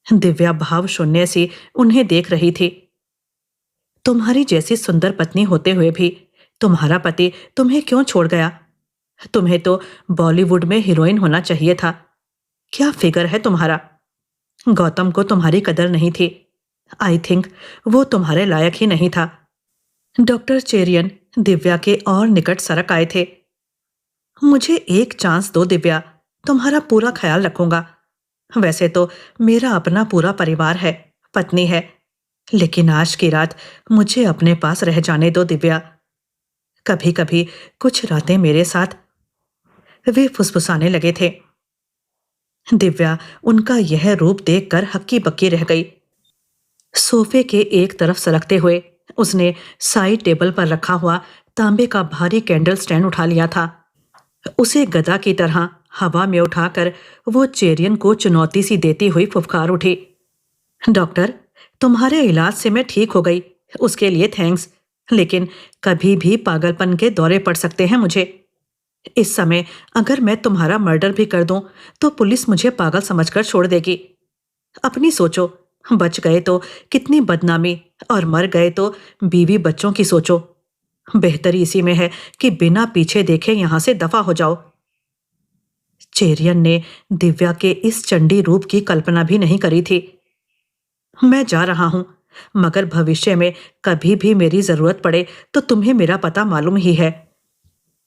दिव्या भाव शून्य सी उन्हें देख रही थी। तुम्हारी जैसी सुंदर पत्नी होते हुए भी तुम्हारा पति तुम्हें क्यों छोड़ गया? तुम्हें तो बॉलीवुड में हीरोइन होना चाहिए था। क्या फिगर है तुम्हारा? गौतम को तुम्हारी कदर नहीं थी। आई थिंक वो तुम्हारे लायक ही नहीं था। डॉक्टर चेरियन दिव्या के और निकट सरक आए थे। मुझे एक चांस दो दिव्या, तुम्हारा पूरा ख्याल रखूंगा। वैसे तो मेरा अपना पूरा परिवार है, पत्नी है, लेकिन आज की रात मुझे अपने पास रह जाने दो दिव्या। कभी कभी कुछ रातें मेरे साथ। वे फुसफुसाने लगे थे। दिव्या उनका यह रूप देखकर हक्की बक्की रह गई। सोफे के एक तरफ सरकते हुए उसने साइड टेबल पर रखा हुआ तांबे का भारी कैंडल स्टैंड उठा लिया था। उसे गदा की तरह हवा में उठाकर वो चेरियन को चुनौती सी देती हुई फुफकार उठी। डॉक्टर, तुम्हारे इलाज से मैं ठीक हो गई, उसके लिए थैंक्स, लेकिन कभी भी पागलपन के दौरे पड़ सकते हैं मुझे। इस समय अगर मैं तुम्हारा मर्डर भी कर दूं तो पुलिस मुझे पागल समझकर छोड़ देगी। अपनी सोचो, बच गए तो कितनी बदनामी, और मर गए तो बीवी बच्चों की सोचो। बेहतरी इसी में है कि बिना पीछे देखे यहां से दफा हो जाओ। चेरियन ने दिव्या के इस चंडी रूप की कल्पना भी नहीं करी थी। मैं जा रहा हूं, मगर भविष्य में कभी भी मेरी जरूरत पड़े तो तुम्हें मेरा पता मालूम ही है।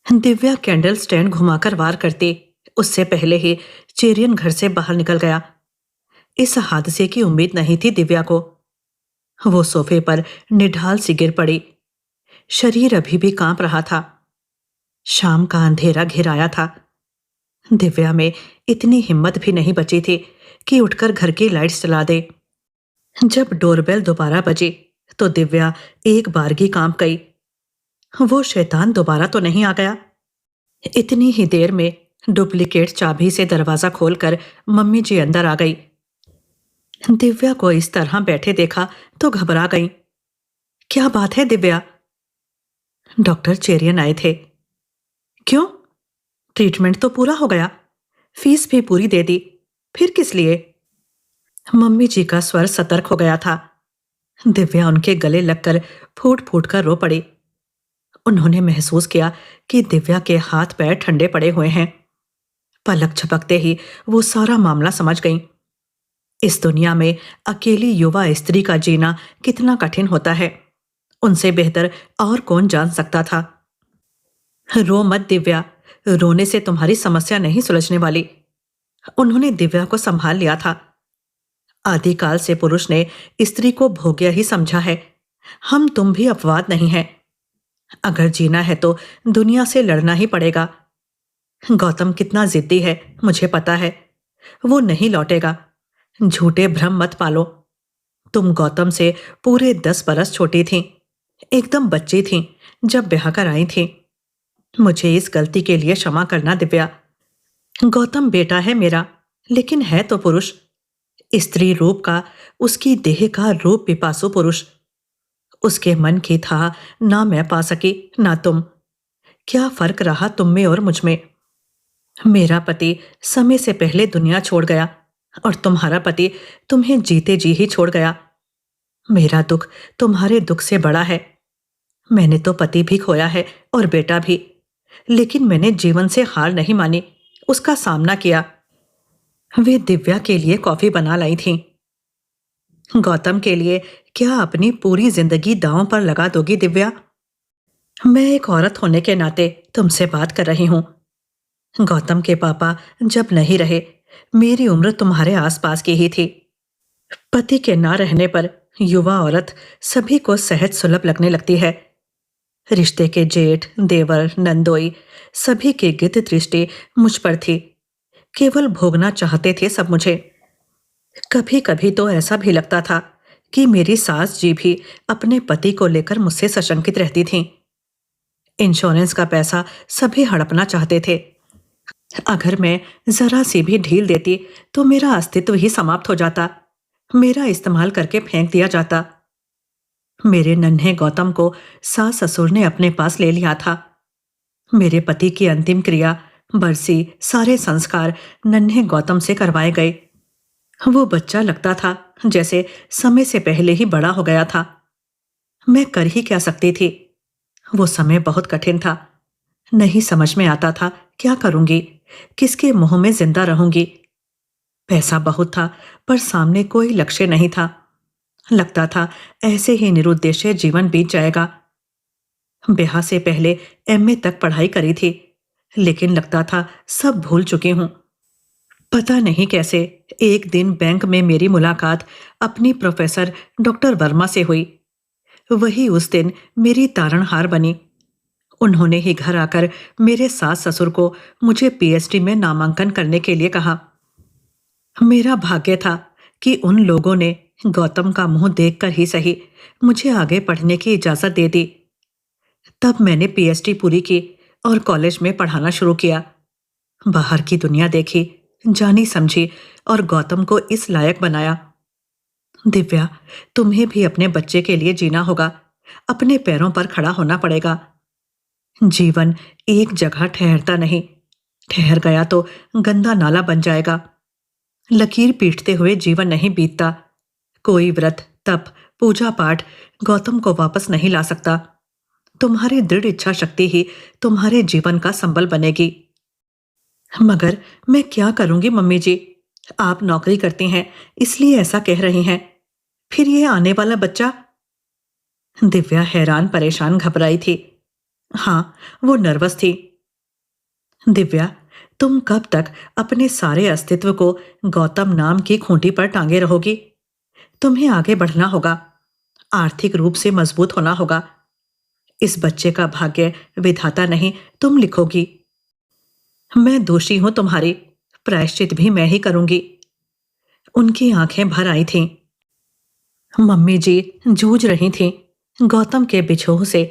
दिव्या कैंडल स्टैंड घुमाकर वार करती, उससे पहले ही चेरियन घर से बाहर निकल गया। इस हादसे की उम्मीद नहीं थी दिव्या को। वो सोफे पर निढाल सी गिर पड़ी। शरीर अभी भी कांप रहा था। शाम का अंधेरा घिर आया था। दिव्या में इतनी हिम्मत भी नहीं बची थी कि उठकर घर की लाइट्स जला दे। जब डोरबेल दोबारा बजी तो दिव्या एक बारगी कांप गई। वो शैतान दोबारा तो नहीं आ गया? इतनी ही देर में डुप्लीकेट चाबी से दरवाजा खोलकर मम्मी जी अंदर आ गई। दिव्या को इस तरह बैठे देखा तो घबरा गई। क्या बात है दिव्या? डॉक्टर चेरियन आए थे। क्यों? ट्रीटमेंट तो पूरा हो गया, फीस भी पूरी दे दी, फिर किस लिए? मम्मी जी का स्वर सतर्क हो गया था। दिव्या उनके गले लगकर फूट फूट कर रो पड़ी। उन्होंने महसूस किया कि दिव्या के हाथ पैर ठंडे पड़े हुए हैं। पलक झपकते ही वो सारा मामला समझ गईं। इस दुनिया में अकेली युवा स्त्री का जीना कितना कठिन होता है, उनसे बेहतर और कौन जान सकता था। रो मत दिव्या, रोने से तुम्हारी समस्या नहीं सुलझने वाली। उन्होंने दिव्या को संभाल लिया था। आदिकाल से पुरुष ने स्त्री को भोग्य ही समझा है। हम तुम भी अपवाद नहीं है। अगर जीना है तो दुनिया से लड़ना ही पड़ेगा। गौतम कितना जिद्दी है मुझे पता है। वो नहीं लौटेगा। झूठे भ्रम मत पालो। तुम गौतम से पूरे 10 बरस छोटी थीं, एकदम बच्ची थीं जब ब्याह कर आई थीं। मुझे इस गलती के लिए क्षमा करना दिव्या। गौतम बेटा है मेरा, लेकिन है तो पुरुष। स्त्री रूप का, उसकी देह का रूप पिपासु पुरुष। उसके मन की था ना मैं पा सकी ना तुम। क्या फर्क रहा तुम में और मुझ में? मेरा पति समय से पहले दुनिया छोड़ गया और तुम्हारा पति तुम्हें जीते जी ही छोड़ गया। मेरा दुख तुम्हारे दुख से बड़ा है। मैंने तो पति भी खोया है और बेटा भी, लेकिन मैंने जीवन से हार नहीं मानी, उसका सामना किया। वे दिव्या के लिए कॉफी बना लाई थीं। गौतम के लिए क्या अपनी पूरी जिंदगी दांव पर लगा दोगी दिव्या? मैं एक औरत होने के नाते तुमसे बात कर रही हूं। गौतम के पापा जब नहीं रहे, मेरी उम्र तुम्हारे आसपास की ही थी। पति के ना रहने पर युवा औरत सभी को सहज सुलभ लगने लगती है। रिश्ते के जेठ, देवर, नंदोई सभी की गिद्ध दृष्टि मुझ पर थी। केवल भोगना चाहते थे सब मुझे। कभी कभी तो ऐसा भी लगता था कि मेरी सास जी भी अपने पति को लेकर मुझसे सशंकित रहती थीं। इंश्योरेंस का पैसा सभी हड़पना चाहते थे। अगर मैं जरा सी भी ढील देती तो मेरा अस्तित्व ही समाप्त हो जाता, मेरा इस्तेमाल करके फेंक दिया जाता। मेरे नन्हे गौतम को सास ससुर ने अपने पास ले लिया था। मेरे पति की अंतिम क्रिया, बरसी, सारे संस्कार नन्हे गौतम से करवाए गए। वो बच्चा लगता था जैसे समय से पहले ही बड़ा हो गया था। मैं कर ही क्या सकती थी? वो समय बहुत कठिन था। नहीं समझ में आता था क्या करूंगी, किसके मुंह में जिंदा रहूंगी। पैसा बहुत था पर सामने कोई लक्ष्य नहीं था। लगता था ऐसे ही निरुद्देश्य जीवन बीत जाएगा। ब्याह से पहले एमए तक पढ़ाई करी थी, लेकिन लगता था सब भूल चुकी हूं। पता नहीं कैसे एक दिन बैंक में मेरी मुलाकात अपनी प्रोफेसर डॉक्टर वर्मा से हुई। वही उस दिन मेरी तारणहार बनी। उन्होंने ही घर आकर मेरे सास ससुर को मुझे पीएचडी में नामांकन करने के लिए कहा। मेरा भाग्य था कि उन लोगों ने गौतम का मुंह देखकर ही सही मुझे आगे पढ़ने की इजाजत दे दी। तब मैंने पीएचडी पूरी की और कॉलेज में पढ़ाना शुरू किया। बाहर की दुनिया देखी, जानी समझी और गौतम को इस लायक बनाया। दिव्या, तुम्हें भी अपने बच्चे के लिए जीना होगा, अपने पैरों पर खड़ा होना पड़ेगा। जीवन एक जगह ठहरता नहीं, ठहर गया तो गंदा नाला बन जाएगा। लकीर पीटते हुए जीवन नहीं बीतता। कोई व्रत, तप, पूजा पाठ गौतम को वापस नहीं ला सकता। तुम्हारी दृढ़ इच्छा शक्ति ही तुम्हारे जीवन का संबल बनेगी। मगर मैं क्या करूंगी मम्मी जी? आप नौकरी करती हैं, इसलिए ऐसा कह रही हैं। फिर ये आने वाला बच्चा? दिव्या हैरान परेशान घबराई थी। हाँ, वो नर्वस थी। दिव्या, तुम कब तक अपने सारे अस्तित्व को गौतम नाम की खूंटी पर टांगे रहोगी? तुम्हें आगे बढ़ना होगा, आर्थिक रूप से मजबूत होना होगा। इस बच्चे का भाग्य विधाता नहीं, तुम लिखोगी। मैं दोषी हूं तुम्हारी, प्रायश्चित भी मैं ही करूंगी। उनकी आंखें भर आई थीं। मम्मी जी जूझ रही थीं, गौतम के बिछोह से,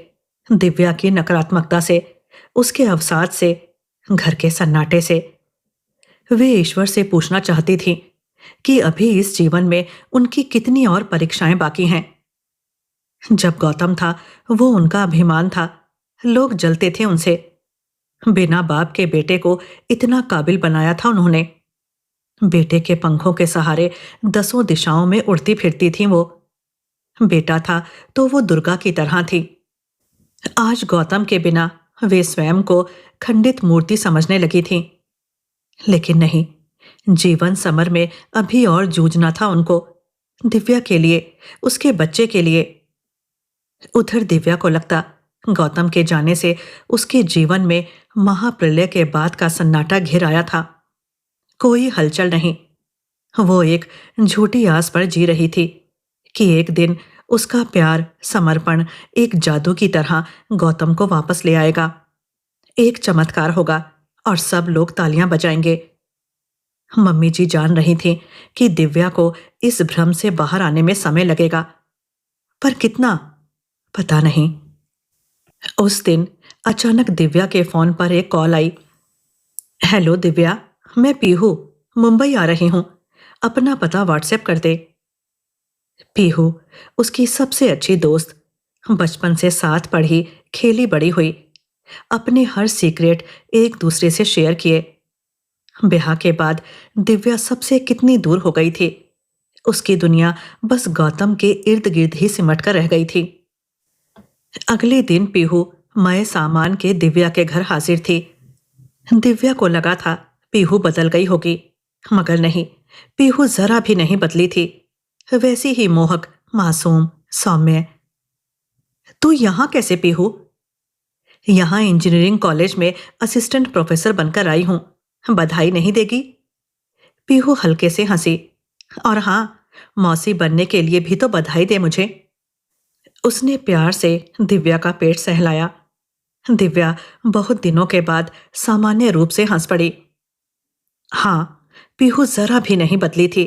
दिव्या की नकारात्मकता से, उसके अवसाद से, घर के सन्नाटे से। वे ईश्वर से पूछना चाहती थीं कि अभी इस जीवन में उनकी कितनी और परीक्षाएं बाकी हैं। जब गौतम था, वो उनका अभिमान था, लोग जलते थे उनसे। बिना बाप के बेटे को इतना काबिल बनाया था उन्होंने। बेटे के पंखों के सहारे दसों दिशाओं में उड़ती फिरती थी वो। बेटा था तो वो दुर्गा की तरह थी। आज गौतम के बिना वे स्वयं को खंडित मूर्ति समझने लगी थीं। लेकिन नहीं, जीवन समर में अभी और जूझना था उनको, दिव्या के लिए, उसके बच्चे के लिए। उधर दिव्या को लगता गौतम के जाने से उसके जीवन में महाप्रलय के बाद का सन्नाटा घिर आया था। कोई हलचल नहीं। वो एक झूठी आस पर जी रही थी कि एक दिन उसका प्यार, समर्पण एक जादू की तरह गौतम को वापस ले आएगा। एक चमत्कार होगा और सब लोग तालियां बजाएंगे। मम्मी जी जान रही थीं कि दिव्या को इस भ्रम से बाहर आने में समय लगेगा, पर कितना पता नहीं। उस दिन अचानक दिव्या के फोन पर एक कॉल आई। हेलो दिव्या, मैं पीहू मुंबई आ रही हूं, अपना पता व्हाट्सएप कर दे। पीहू उसकी सबसे अच्छी दोस्त, बचपन से साथ पढ़ी खेली बड़ी हुई, अपने हर सीक्रेट एक दूसरे से शेयर किए। ब्याह के बाद दिव्या सबसे कितनी दूर हो गई थी। उसकी दुनिया बस गौतम के इर्द गिर्द ही सिमट कर रह गई थी। अगले दिन पीहू मए सामान के दिव्या के घर हाजिर थी। दिव्या को लगा था पीहू बदल गई होगी, मगर नहीं, पीहू जरा भी नहीं बदली थी, वैसी ही मोहक, मासूम, सौम्य। तू यहां कैसे पीहू? यहां इंजीनियरिंग कॉलेज में असिस्टेंट प्रोफेसर बनकर आई हूं, बधाई नहीं देगी? पीहू हल्के से हंसी। और हाँ, मौसी बनने के लिए भी तो बधाई दे मुझे। उसने प्यार से दिव्या का पेट सहलाया। दिव्या बहुत दिनों के बाद सामान्य रूप से हंस पड़ी। हाँ, पीहू जरा भी नहीं बदली थी,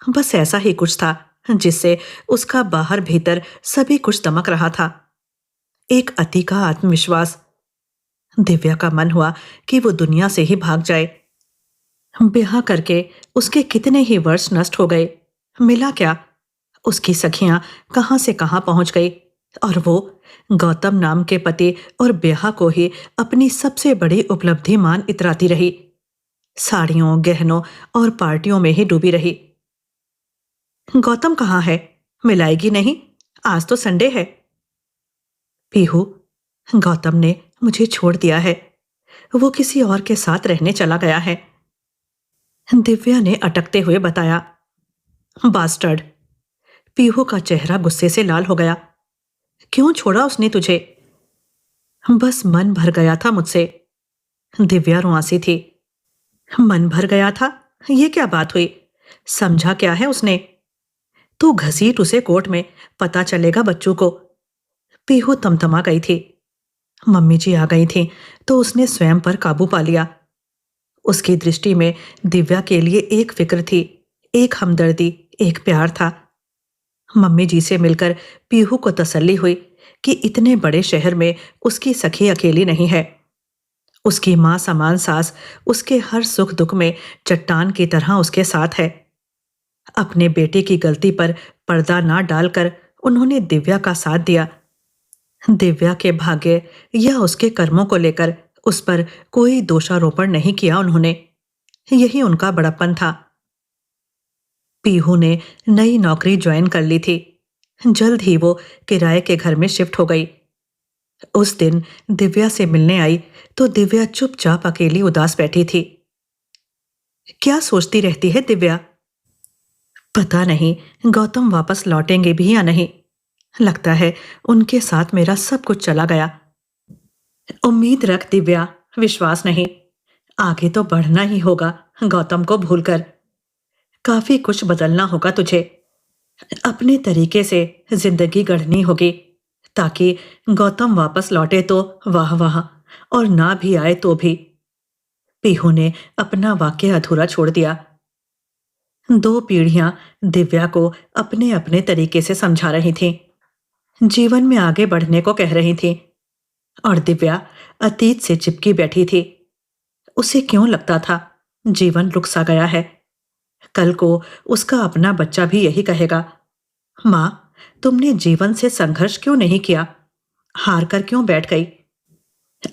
बस ऐसा ही कुछ था जिससे उसका बाहर भीतर सभी कुछ दमक रहा था। एक अति का आत्मविश्वास। दिव्या का मन हुआ कि वो दुनिया से ही भाग जाए। ब्याह करके उसके कितने ही वर्ष नष्ट हो गए, मिला क्या? उसकी सखियां कहां से कहां पहुंच गई और वो गौतम नाम के पति और ब्याह को ही अपनी सबसे बड़ी उपलब्धि मान इतराती रही। साड़ियों, गहनों और पार्टियों में ही डूबी रही। गौतम कहाँ है? मिलाएगी नहीं? आज तो संडे है। पीहू, गौतम ने मुझे छोड़ दिया है, वो किसी और के साथ रहने चला गया है, दिव्या ने अटकते हुए बताया। बास्टर्ड। पीहू का चेहरा गुस्से से लाल हो गया। क्यों छोड़ा उसने तुझे? बस मन भर गया था मुझसे। दिव्या रुआंसी थी। मन भर गया था? ये क्या बात हुई? समझा क्या है उसने? तू घसीट उसे कोर्ट में, पता चलेगा बच्चों को। पीहू तमतमा गई थी। मम्मी जी आ गई थी तो उसने स्वयं पर काबू पा लिया। उसकी दृष्टि में दिव्या के लिए एक फिक्र थी, एक हमदर्दी, एक प्यार था। मम्मी जी से मिलकर पीहू को तसल्ली हुई कि इतने बड़े शहर में उसकी सखी अकेली नहीं है। उसकी मां समान सास उसके हर सुख दुख में चट्टान की तरह उसके साथ है। अपने बेटे की गलती पर पर्दा ना डालकर उन्होंने दिव्या का साथ दिया। दिव्या के भाग्य या उसके कर्मों को लेकर उस पर कोई दोषारोपण नहीं किया उन्होंने। यही उनका बड़प्पन था। पीहू ने नई नौकरी ज्वाइन कर ली थी। जल्द ही वो किराए के घर में शिफ्ट हो गई। उस दिन दिव्या से मिलने आई तो दिव्या चुपचाप अकेली उदास बैठी थी। क्या सोचती रहती है दिव्या? पता नहीं गौतम वापस लौटेंगे भी या नहीं। लगता है उनके साथ मेरा सब कुछ चला गया। उम्मीद रख दिव्या, विश्वास नहीं। आगे तो बढ़ना ही होगा गौतम को भूलकर। काफी कुछ बदलना होगा तुझे। अपने तरीके से जिंदगी गढ़नी होगी ताकि गौतम वापस लौटे तो वाह वाह, और ना भी आए तो भी। पीहू ने अपना वाक्य अधूरा छोड़ दिया। दो पीढ़ियां दिव्या को अपने अपने तरीके से समझा रही थीं। जीवन में आगे बढ़ने को कह रही थीं और दिव्या अतीत से चिपकी बैठी थी। उसे क्यों लगता था जीवन रुक सा गया है? कल को उसका अपना बच्चा भी यही कहेगा, माँ, तुमने जीवन से संघर्ष क्यों नहीं किया? हार कर क्यों बैठ गई?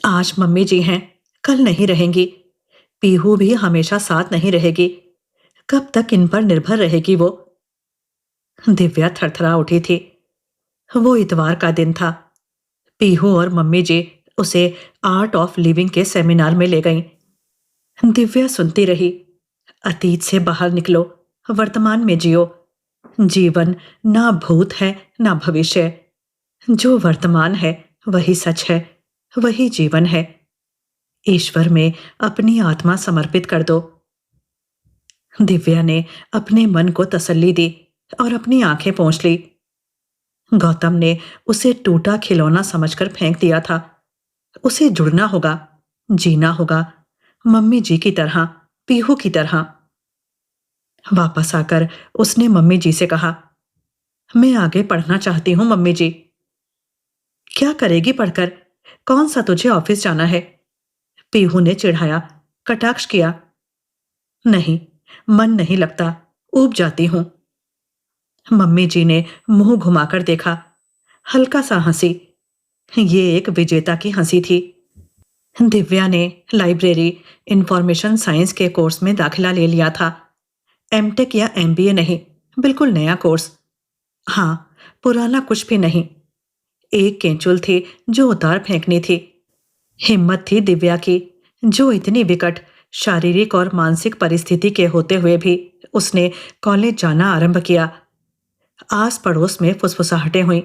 आज मम्मी जी हैं, कल नहीं रहेंगी। पीहू भी हमेशा साथ नहीं रहेगी। कब तक इन पर निर्भर रहेगी वो? दिव्या थरथरा उठी थी। वो इतवार का दिन था। पीहू और मम्मी जी उसे आर्ट ऑफ लिविंग के सेमिनार में ले गईं। दिव्या सुनती रही। अतीत से बाहर निकलो, वर्तमान में जियो। जीवन ना भूत है ना भविष्य। जो वर्तमान है वही सच है, वही जीवन है। ईश्वर में अपनी आत्मा समर्पित कर दो। दिव्या ने अपने मन को तसल्ली दी और अपनी आंखें पोंछ ली। गौतम ने उसे टूटा खिलौना समझकर फेंक दिया था। उसे जुड़ना होगा, जीना होगा, मम्मी जी की तरह, पीहू की तरह। वापस आकर उसने मम्मी जी से कहा, मैं आगे पढ़ना चाहती हूँ मम्मी जी। क्या करेगी पढ़कर? कौन सा तुझे ऑफिस जाना है? पीहू ने चिढ़ाया, कटाक्ष किया। नहीं, मन नहीं लगता, ऊब जाती हूं। मम्मी जी ने मुंह घुमाकर देखा, हल्का सा हंसी। ये एक विजेता की हंसी थी। दिव्या ने लाइब्रेरी इंफॉर्मेशन साइंस के कोर्स में दाखिला ले लिया था। एमटेक या एमबीए नहीं, बिल्कुल नया कोर्स। हाँ, पुराना कुछ भी नहीं। एक केंचुल थी जो उतार फेंकनी थी। हिम्मत थी दिव्या की, जो इतनी विकट शारीरिक और मानसिक परिस्थिति के होते हुए भी उसने कॉलेज जाना आरंभ किया। आस पड़ोस में फुसफुसाहटें हुई,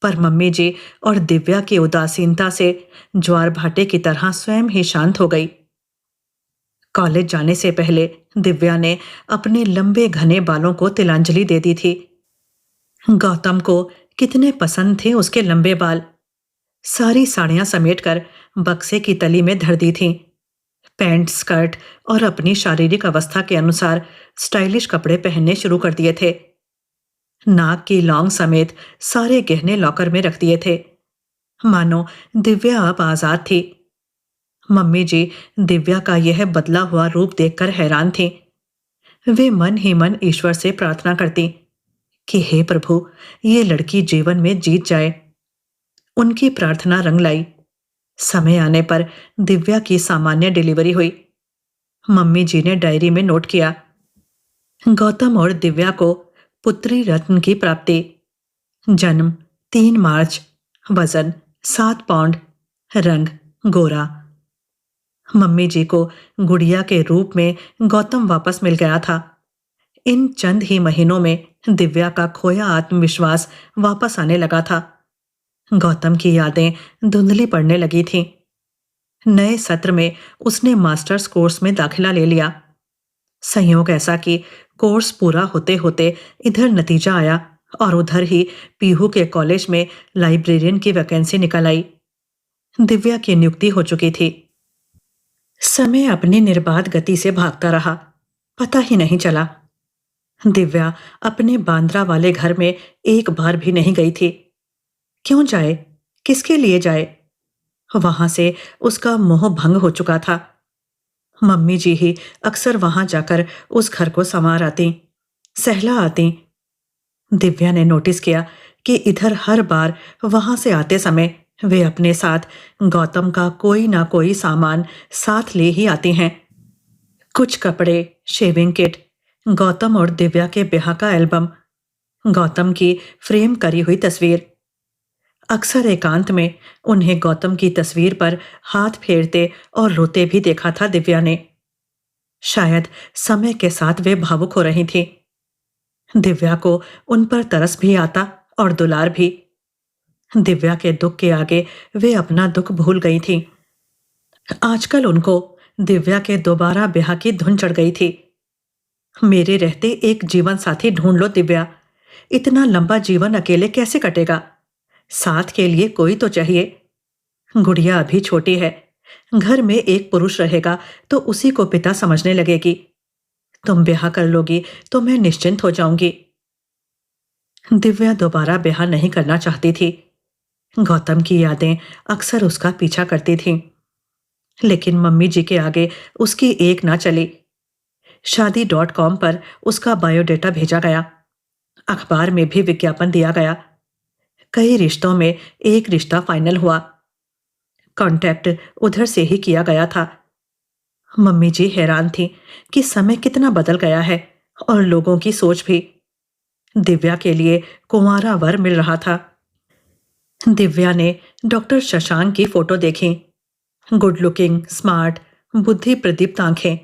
पर मम्मी जी और दिव्या की उदासीनता से ज्वार भाटे की तरह स्वयं ही शांत हो गई। कॉलेज जाने से पहले दिव्या ने अपने लंबे घने बालों को तिलांजलि दे दी थी। गौतम को कितने पसंद थे उसके लंबे बाल। सारी साड़ियां समेटकर बक्से की तली में धर दी थीं। पैंट, स्कर्ट और अपनी शारीरिक अवस्था के अनुसार स्टाइलिश कपड़े पहनने शुरू कर दिए थे। नाक की लौंग समेत सारे गहने लॉकर में रख दिए थे। मानो दिव्या अब आजाद थी। मम्मी जी दिव्या का यह बदला हुआ रूप देखकर हैरान थीं। वे मन ही मन ईश्वर से प्रार्थना करती कि हे प्रभु, ये लड़की जीवन में जीत जाए। उनकी प्रार्थना रंग लाई। समय आने पर दिव्या की सामान्य डिलीवरी हुई। मम्मी जी ने डायरी में नोट किया, गौतम और दिव्या को पुत्री रत्न की प्राप्ति। जन्म 3 मार्च, वजन 7 पाउंड, रंग गोरा। मम्मी जी को गुड़िया के रूप में गौतम वापस मिल गया था। इन चंद ही महीनों में दिव्या का खोया आत्मविश्वास वापस आने लगा था। गौतम की यादें धुंधली पड़ने लगी थीं। नए सत्र में उसने मास्टर्स कोर्स में दाखिला ले लिया। संयोग ऐसा कि कोर्स पूरा होते होते इधर नतीजा आया और उधर ही पीहू के कॉलेज में लाइब्रेरियन की वैकेंसी निकल आई। दिव्या की नियुक्ति हो चुकी थी। समय अपनी निर्बाध गति से भागता रहा, पता ही नहीं चला। दिव्या अपने बांद्रा वाले घर में एक बार भी नहीं गई थी। क्यों जाए? किसके लिए जाए? वहां से उसका मोह भंग हो चुका था। मम्मी जी ही अक्सर वहां जाकर उस घर को संवार आती, सहला आती। दिव्या ने नोटिस किया कि इधर हर बार वहां से आते समय वे अपने साथ गौतम का कोई ना कोई सामान साथ ले ही आती हैं। कुछ कपड़े, शेविंग किट, गौतम और दिव्या के ब्याह का एल्बम, गौतम की फ्रेम करी हुई तस्वीर। अक्सर एकांत में उन्हें गौतम की तस्वीर पर हाथ फेरते और रोते भी देखा था दिव्या ने। शायद समय के साथ वे भावुक हो रही थीं। दिव्या को उन पर तरस भी आता और दुलार भी। दिव्या के दुख के आगे वे अपना दुख भूल गई थीं। आजकल उनको दिव्या के दोबारा ब्याह की धुन चढ़ गई थी। मेरे रहते एक जीवन साथी ढूंढ लो दिव्या। इतना लंबा जीवन अकेले कैसे कटेगा? साथ के लिए कोई तो चाहिए। गुड़िया अभी छोटी है। घर में एक पुरुष रहेगा तो उसी को पिता समझने लगेगी। तुम ब्याह कर लोगी तो मैं निश्चिंत हो जाऊंगी। दिव्या दोबारा ब्याह नहीं करना चाहती थी। गौतम की यादें अक्सर उसका पीछा करती थीं। लेकिन मम्मी जी के आगे उसकी एक ना चली। शादी.com पर उसका बायोडेटा भेजा गया। अखबार में भी विज्ञापन दिया गया। कई रिश्तों में एक रिश्ता फाइनल हुआ। कांटेक्ट उधर से ही किया गया था। मम्मी जी हैरान थी कि समय कितना बदल गया है और लोगों की सोच भी। दिव्या के लिए कुंवारा वर मिल रहा था। दिव्या ने डॉक्टर शशांक की फोटो देखी। गुड लुकिंग, स्मार्ट, बुद्धि प्रदीप्त आंखें।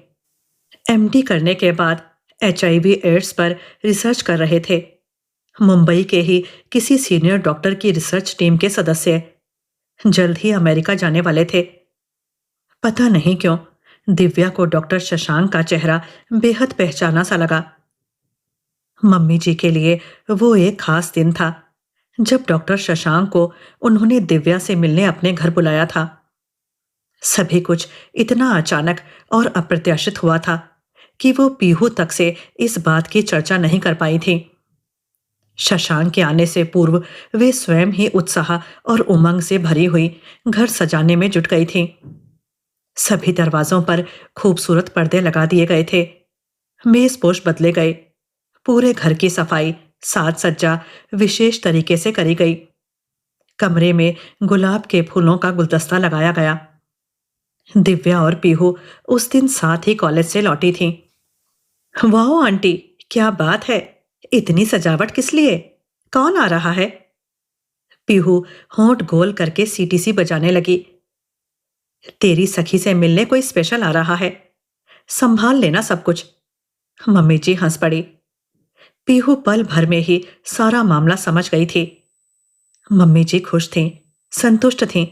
एमडी करने के बाद एचआईवी एड्स पर रिसर्च कर रहे थे। मुंबई के ही किसी सीनियर डॉक्टर की रिसर्च टीम के सदस्य। जल्द ही अमेरिका जाने वाले थे। पता नहीं क्यों दिव्या को डॉक्टर शशांक का चेहरा बेहद पहचाना सा लगा। मम्मी जी के लिए वो एक खास दिन था जब डॉक्टर शशांक को उन्होंने दिव्या से मिलने अपने घर बुलाया था। सभी कुछ इतना अचानक और अप्रत्याशित हुआ था कि वो पीहू तक से इस बात की चर्चा नहीं कर पाई थी। शशांक के आने से पूर्व वे स्वयं ही उत्साह और उमंग से भरी हुई घर सजाने में जुट गई थीं। सभी दरवाजों पर खूबसूरत पर्दे लगा दिए गए थे। मेज़पोश बदले गए। पूरे घर की सफाई, साज सज्जा विशेष तरीके से करी गई। कमरे में गुलाब के फूलों का गुलदस्ता लगाया गया। दिव्या और पीहू उस दिन साथ ही कॉलेज से लौटी थीं। वाह आंटी, क्या बात है! इतनी सजावट किस लिए? कौन आ रहा है? पीहू होंठ गोल करके सीटीसी बजाने लगी। तेरी सखी से मिलने कोई स्पेशल आ रहा है। संभाल लेना सब कुछ। मम्मी जी हंस पड़ी। पीहू पल भर में ही सारा मामला समझ गई थी। मम्मी जी खुश थीं, संतुष्ट थीं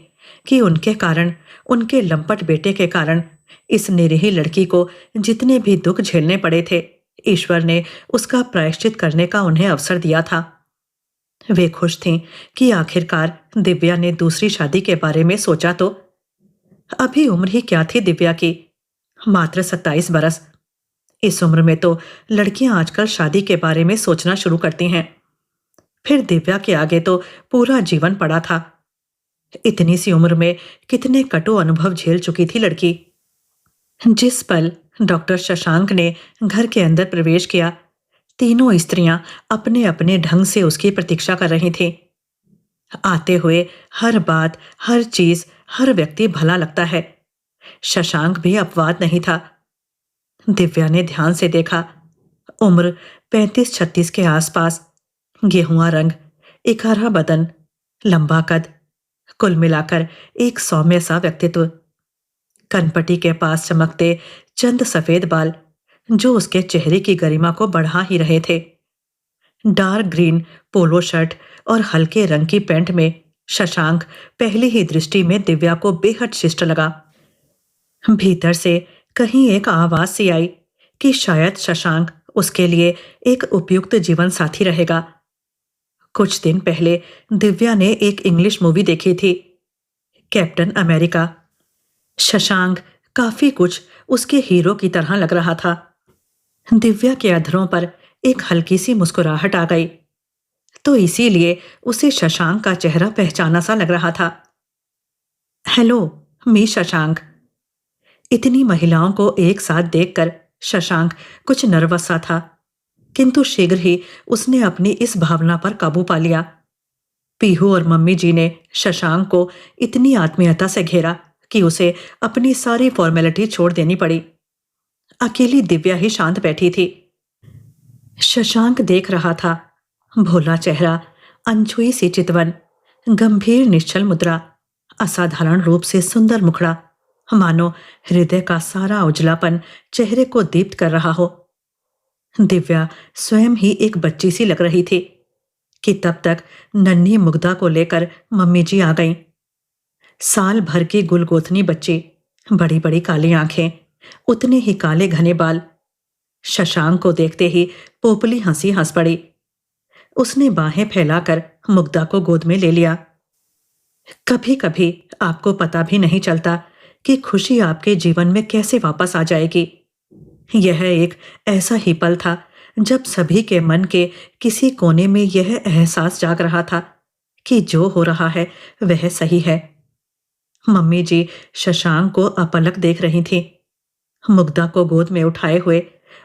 कि उनके कारण, उनके लंपट बेटे के कारण इस निरीह लड़की को जितने भी दुख झेलने पड़े थे, ईश्वर ने उसका प्रायश्चित करने का उन्हें अवसर दिया था। वे खुश थीं कि आखिरकार दिव्या ने दूसरी शादी के बारे में सोचा तो। अभी उम्र ही क्या थी दिव्या की? मात्र 27 बरस। इस उम्र में तो लड़कियां आजकल शादी के बारे में सोचना शुरू करती हैं। फिर दिव्या के आगे तो पूरा जीवन पड़ा था। इतनी सी उम्र में कितने कटु अनुभव झेल चुकी थी लड़की। जिस पल डॉक्टर शशांक ने घर के अंदर प्रवेश किया, तीनों स्त्रियां अपने अपने ढंग से उसकी प्रतीक्षा कर रही थीं। आते हुए हर बात, हर चीज, हर व्यक्ति भला लगता है। शशांक भी अपवाद नहीं था। दिव्या ने ध्यान से देखा। उम्र 35-36 के आसपास, गेहुआ रंग, इकहरा बदन, लंबा कद, कुल मिलाकर एक सौम्य सा व्यक्तित्व। कनपटी के पास चमकते चंद सफेद बाल जो उसके चेहरे की गरिमा को बढ़ा ही रहे थे। डार्क ग्रीन पोलो शर्ट और हल्के रंग की पैंट में शशांक पहली ही दृष्टि में दिव्या को बेहद शिष्ट लगा। भीतर से कहीं एक आवाज सी आई कि शायद शशांक उसके लिए एक उपयुक्त जीवन साथी रहेगा। कुछ दिन पहले दिव्या ने एक इंग्लिश मूवी देखी थी, कैप्टन अमेरिका। शशांक काफी कुछ उसके हीरो की तरह लग रहा था। दिव्या के अधरों पर एक हल्की सी मुस्कुराहट आ गई, तो इसीलिए उसे शशांक का चेहरा पहचाना सा लग रहा था। हेलो, मी शशांक। इतनी महिलाओं को एक साथ देखकर शशांक कुछ नर्वस सा था, किंतु शीघ्र ही उसने अपनी इस भावना पर काबू पा लिया। पीहू और मम्मी जी ने शशांक को इतनी आत्मीयता से घेरा कि उसे अपनी सारी फॉर्मेलिटी छोड़ देनी पड़ी। अकेली दिव्या ही शांत बैठी थी। शशांक देख रहा था। भोला चेहरा, अनछुई सी चितवन, गंभीर निश्चल मुद्रा, असाधारण रूप से सुंदर मुखड़ा, मानो हृदय का सारा उजलापन चेहरे को दीप्त कर रहा हो। दिव्या स्वयं ही एक बच्ची सी लग रही थी कि तब तक नन्ही मुग्धा को लेकर मम्मी जी आ गईं। साल भर की गुलगोथनी बच्ची, बड़ी बड़ी काली आंखें, उतने ही काले घने बाल। शशांक को देखते ही पोपली हंसी हंस पड़ी। उसने बाहें फैलाकर मुग्धा को गोद में ले लिया। कभी कभी आपको पता भी नहीं चलता कि खुशी आपके जीवन में कैसे वापस आ जाएगी। यह एक ऐसा ही पल था जब सभी के मन के किसी कोने में यह एहसास जाग रहा था कि जो हो रहा है वह सही है। मम्मी जी शशांक को अपलक देख रही थीं, मुग्धा को गोद में उठाए हुए,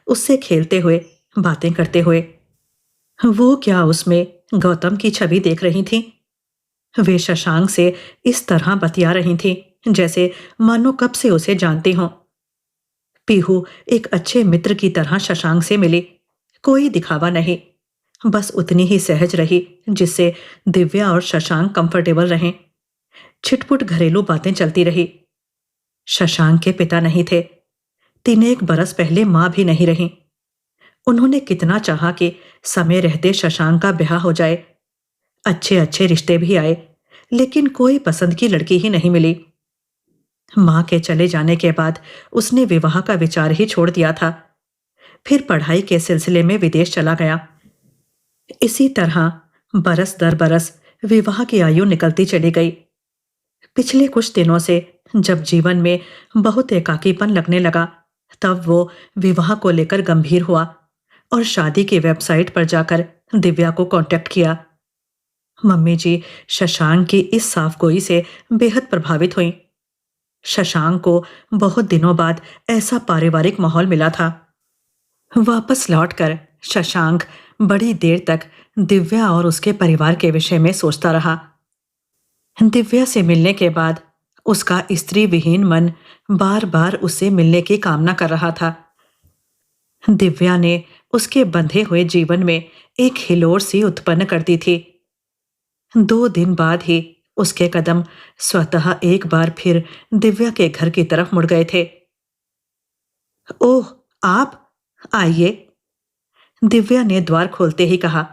उससे खेलते हुए, बातें करते हुए। वो क्या उसमें गौतम की छवि देख रही थीं? वे शशांक से इस तरह बतिया रही थीं जैसे मानो कब से उसे जानती हों। पीहू एक अच्छे मित्र की तरह शशांक से मिली, कोई दिखावा नहीं, बस उतनी ही सहज रही जिससे दिव्या और शशांक कंफर्टेबल रहें। छिटपुट घरेलू बातें चलती रही। शशांक के पिता नहीं थे, 3 एक बरस पहले मां भी नहीं रही। उन्होंने कितना चाहा कि समय रहते शशांक का ब्याह हो जाए। अच्छे अच्छे रिश्ते भी आए, लेकिन कोई पसंद की लड़की ही नहीं मिली। मां के चले जाने के बाद उसने विवाह का विचार ही छोड़ दिया था। फिर पढ़ाई के सिलसिले में विदेश चला गया। इसी तरह बरस दर बरस विवाह की आयु निकलती चली गई। पिछले कुछ दिनों से जब जीवन में बहुत एकाकीपन लगने लगा, तब वो विवाह को लेकर गंभीर हुआ और शादी की वेबसाइट पर जाकर दिव्या को कांटेक्ट किया। मम्मी जी शशांक की इस साफगोई से बेहद प्रभावित हुईं। शशांक को बहुत दिनों बाद ऐसा पारिवारिक माहौल मिला था। वापस लौटकर शशांक बड़ी देर तक दिव्या और उसके परिवार के विषय में सोचता रहा। दिव्या से मिलने के बाद उसका स्त्री विहीन मन बार बार उससे मिलने की कामना कर रहा था। दिव्या ने उसके बंधे हुए जीवन में एक हिलोर सी उत्पन्न कर दी थी। 2 दिन बाद ही उसके कदम स्वतः एक बार फिर दिव्या के घर की तरफ मुड़ गए थे। ओह, आप आइए, दिव्या ने द्वार खोलते ही कहा।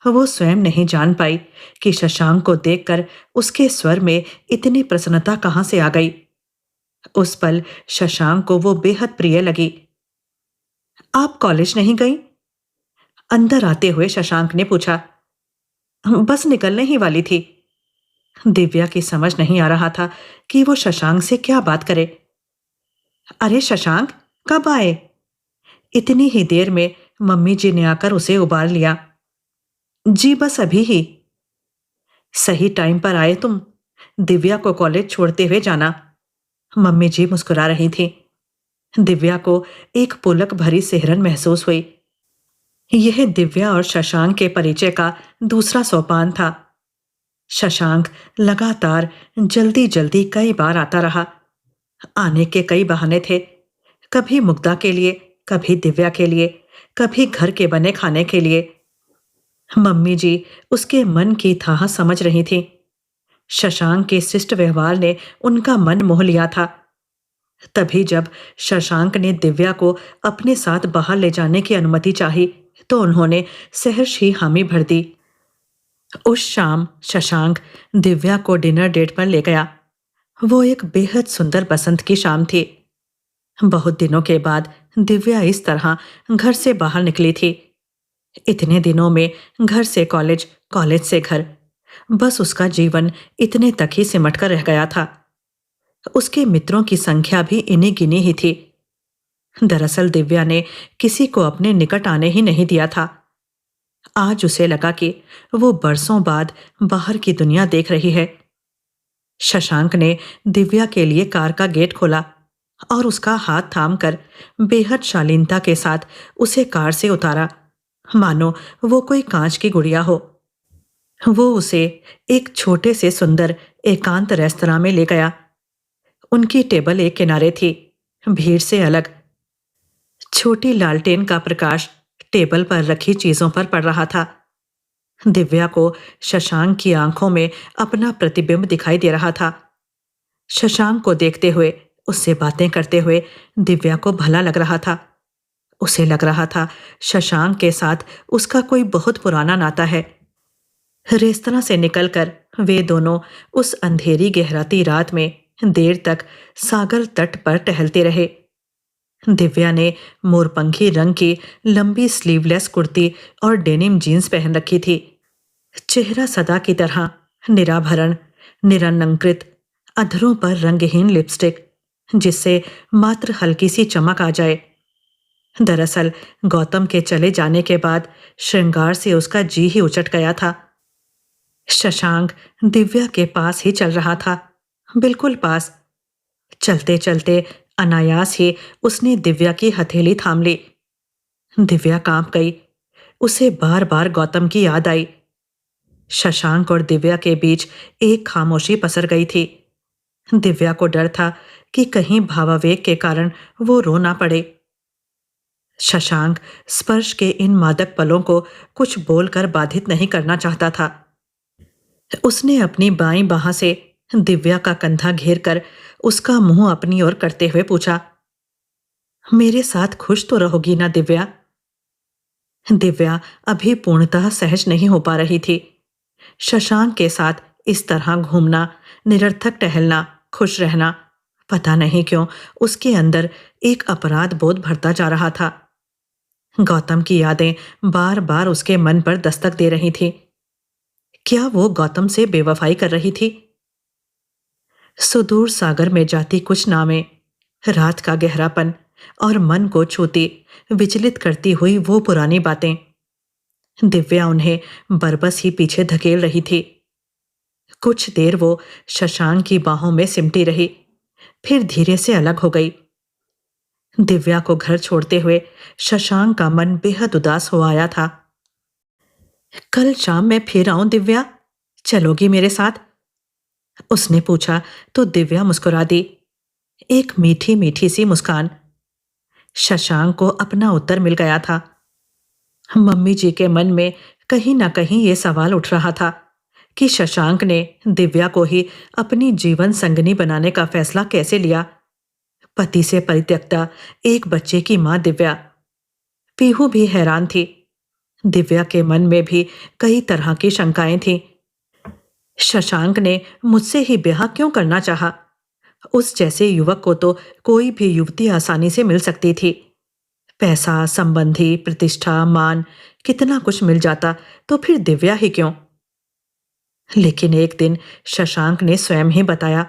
वो स्वयं नहीं जान पाई कि शशांक को देखकर उसके स्वर में इतनी प्रसन्नता कहां से आ गई। उस पल शशांक को वो बेहद प्रिय लगी। आप कॉलेज नहीं गई? अंदर आते हुए शशांक ने पूछा। बस निकलने ही वाली थी। दिव्या की समझ नहीं आ रहा था कि वो शशांक से क्या बात करे। अरे शशांक, कब आए? इतनी ही देर में मम्मी जी ने आकर उसे उबार लिया। जी बस अभी ही। सही टाइम पर आए तुम। दिव्या को कॉलेज छोड़ते हुए जाना। मम्मी जी मुस्कुरा रही थी। दिव्या को एक पुलक भरी सिहरन महसूस हुई। यह दिव्या और शशांक के परिचय का दूसरा सोपान था। शशांक लगातार जल्दी जल्दी कई बार आता रहा। आने के कई बहाने थे, कभी मुग्धा के लिए, कभी दिव्या के लिए, कभी घर के बने खाने के लिए। मम्मी जी उसके मन की थाह समझ रही थी। शशांक के शिष्ट व्यवहार ने उनका मन मोह लिया था। तभी जब शशांक ने दिव्या को अपने साथ बाहर ले जाने की अनुमति चाही, तो उन्होंने सहर्ष ही हामी भर दी। उस शाम शशांक दिव्या को डिनर डेट पर ले गया। वो एक बेहद सुंदर बसंत की शाम थी। बहुत दिनों के बाद दिव्या इस तरह घर से बाहर निकली थी। इतने दिनों में घर से कॉलेज, कॉलेज से घर, बस उसका जीवन इतने तक ही सिमट कर रह गया था। उसके मित्रों की संख्या भी इन्हीं गिनी ही थी। दरअसल दिव्या ने किसी को अपने निकट आने ही नहीं दिया था। आज उसे लगा कि वो बरसों बाद बाहर की दुनिया देख रही है। शशांक ने दिव्या के लिए कार का गेट खोला और उसका हाथ थामकर बेहद शालीनता के साथ उसे कार से उतारा, मानो वो कोई कांच की गुड़िया हो। वो उसे एक छोटे से सुंदर एकांत रेस्तरां में ले गया। उनकी टेबल एक किनारे थी, भीड़ से अलग। छोटी लालटेन का प्रकाश टेबल पर रखी चीजों पर पड़ रहा था। दिव्या को शशांक की आंखों में अपना प्रतिबिंब दिखाई दे रहा था। शशांक को देखते हुए, उससे बातें करते हुए दिव्या को भला लग रहा था। उसे लग रहा था शशांक के साथ उसका कोई बहुत पुराना नाता है। रेस्तरां से निकलकर वे दोनों उस अंधेरी गहराती रात में देर तक सागर तट पर टहलते रहे। दिव्या ने मोरपंखी रंग की लंबी स्लीवलेस कुर्ती और डेनिम जीन्स पहन रखी थी। चेहरा सदा की तरह निराभरण, निरलंकृत, अधरों पर रंगहीन लिपस्टिक, जिससे मात्र हल्की सी चमक आ जाए। दरअसल गौतम के चले जाने के बाद श्रृंगार से उसका जी ही उचट गया था। शशांक दिव्या के पास ही चल रहा था, बिल्कुल पास। चलते चलते अनायास ही उसने दिव्या की हथेली थाम ली। दिव्या कांप गई। उसे बार बार गौतम की याद आई। शशांक और दिव्या के बीच एक खामोशी पसर गई थी। दिव्या को डर था कि कहीं भावावेग के कारण वो रो ना पड़े। शशांक स्पर्श के इन मादक पलों को कुछ बोलकर बाधित नहीं करना चाहता था। उसने अपनी बाईं बांह से दिव्या का कंधा घेरकर उसका मुंह अपनी ओर करते हुए पूछा, मेरे साथ खुश तो रहोगी ना दिव्या? दिव्या अभी पूर्णतः सहज नहीं हो पा रही थी। शशांक के साथ इस तरह घूमना, निरर्थक टहलना, खुश रहना, पता नहीं क्यों उसके अंदर एक अपराध बोध भरता जा रहा था। गौतम की यादें बार बार उसके मन पर दस्तक दे रही थी। क्या वो गौतम से बेवफाई कर रही थी? सुदूर सागर में जाती कुछ नावें, रात का गहरापन और मन को छूती, विचलित करती हुई वो पुरानी बातें। दिव्या उन्हें बरबस ही पीछे धकेल रही थी। कुछ देर वो शशांक की बाहों में सिमटी रही, फिर धीरे से अलग हो गई। दिव्या को घर छोड़ते हुए शशांक का मन बेहद उदास हो आया था। कल शाम मैं फिर आऊं दिव्या, चलोगी मेरे साथ? उसने पूछा तो दिव्या मुस्कुरा दी, एक मीठी मीठी सी मुस्कान। शशांक को अपना उत्तर मिल गया था। मम्मी जी के मन में कहीं ना कहीं ये सवाल उठ रहा था कि शशांक ने दिव्या को ही अपनी जीवन संगनी बनाने का फैसला कैसे लिया। पति से परित्यक्ता एक बच्चे की मां दिव्या। पीहू भी हैरान थी। दिव्या के मन में भी कई तरह की शंकाएं थीं। शशांक ने मुझसे ही ब्याह क्यों करना चाहा? उस जैसे युवक को तो कोई भी युवती आसानी से मिल सकती थी। पैसा, संबंधी, प्रतिष्ठा, मान, कितना कुछ मिल जाता, तो फिर दिव्या ही क्यों? लेकिन एक दिन शशांक ने स्वयं ही बताया,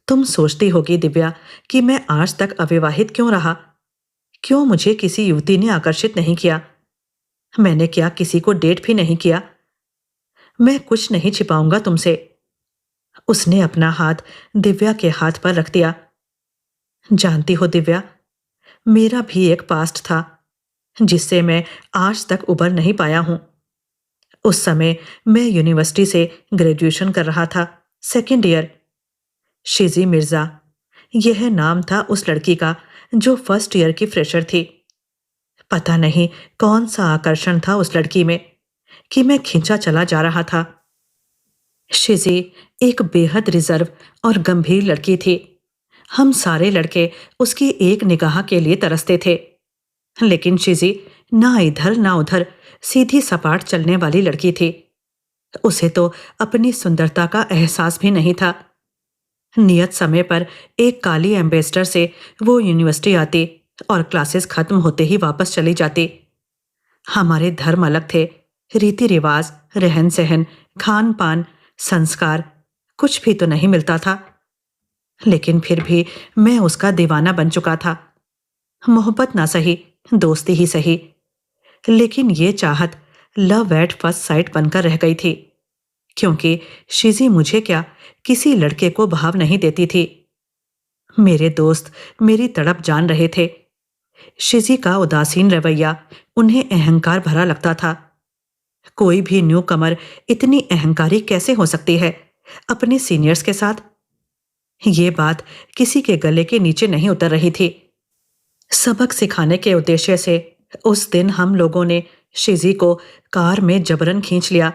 तुम सोचती होगी दिव्या कि मैं आज तक अविवाहित क्यों रहा? क्यों मुझे किसी युवती ने आकर्षित नहीं किया? मैंने क्या किसी को डेट भी नहीं किया? मैं कुछ नहीं छिपाऊंगा तुमसे। उसने अपना हाथ दिव्या के हाथ पर रख दिया। जानती हो दिव्या, मेरा भी एक पास्ट था जिससे मैं आज तक उबर नहीं पाया हूं। उस समय मैं यूनिवर्सिटी से ग्रेजुएशन कर रहा था, सेकेंड ईयर। शिजी मिर्जा, यह नाम था उस लड़की का जो फर्स्ट ईयर की फ्रेशर थी। पता नहीं कौन सा आकर्षण था उस लड़की में कि मैं खींचा चला जा रहा था। शिजी एक बेहद रिजर्व और गंभीर लड़की थी। हम सारे लड़के उसकी एक निगाह के लिए तरसते थे, लेकिन शिजी ना इधर ना उधर सीधी सपाट चलने वाली लड़की थी। उसे तो अपनी सुंदरता का एहसास भी नहीं था। नियत समय पर एक काली एम्बेसडर से वो यूनिवर्सिटी आती और क्लासेस खत्म होते ही वापस चली जाती। हमारे धर्म अलग थे, रीति रिवाज, रहन सहन, खान पान, संस्कार, कुछ भी तो नहीं मिलता था। लेकिन फिर भी मैं उसका दीवाना बन चुका था। मोहब्बत ना सही, दोस्ती ही सही, लेकिन ये चाहत लव एट फर्स्ट साइट बनकर रह गई थी, क्योंकि शिजी मुझे क्या किसी लड़के को भाव नहीं देती थी। मेरे दोस्त मेरी तड़प जान रहे थे। शिजी का उदासीन रवैया उन्हें अहंकार भरा लगता था। कोई भी न्यू कमर इतनी अहंकारी कैसे हो सकती है अपने सीनियर्स के साथ? ये बात किसी के गले के नीचे नहीं उतर रही थी। सबक सिखाने के उद्देश्य से उस दिन हम लोगों ने शिजी को कार में जबरन खींच लिया।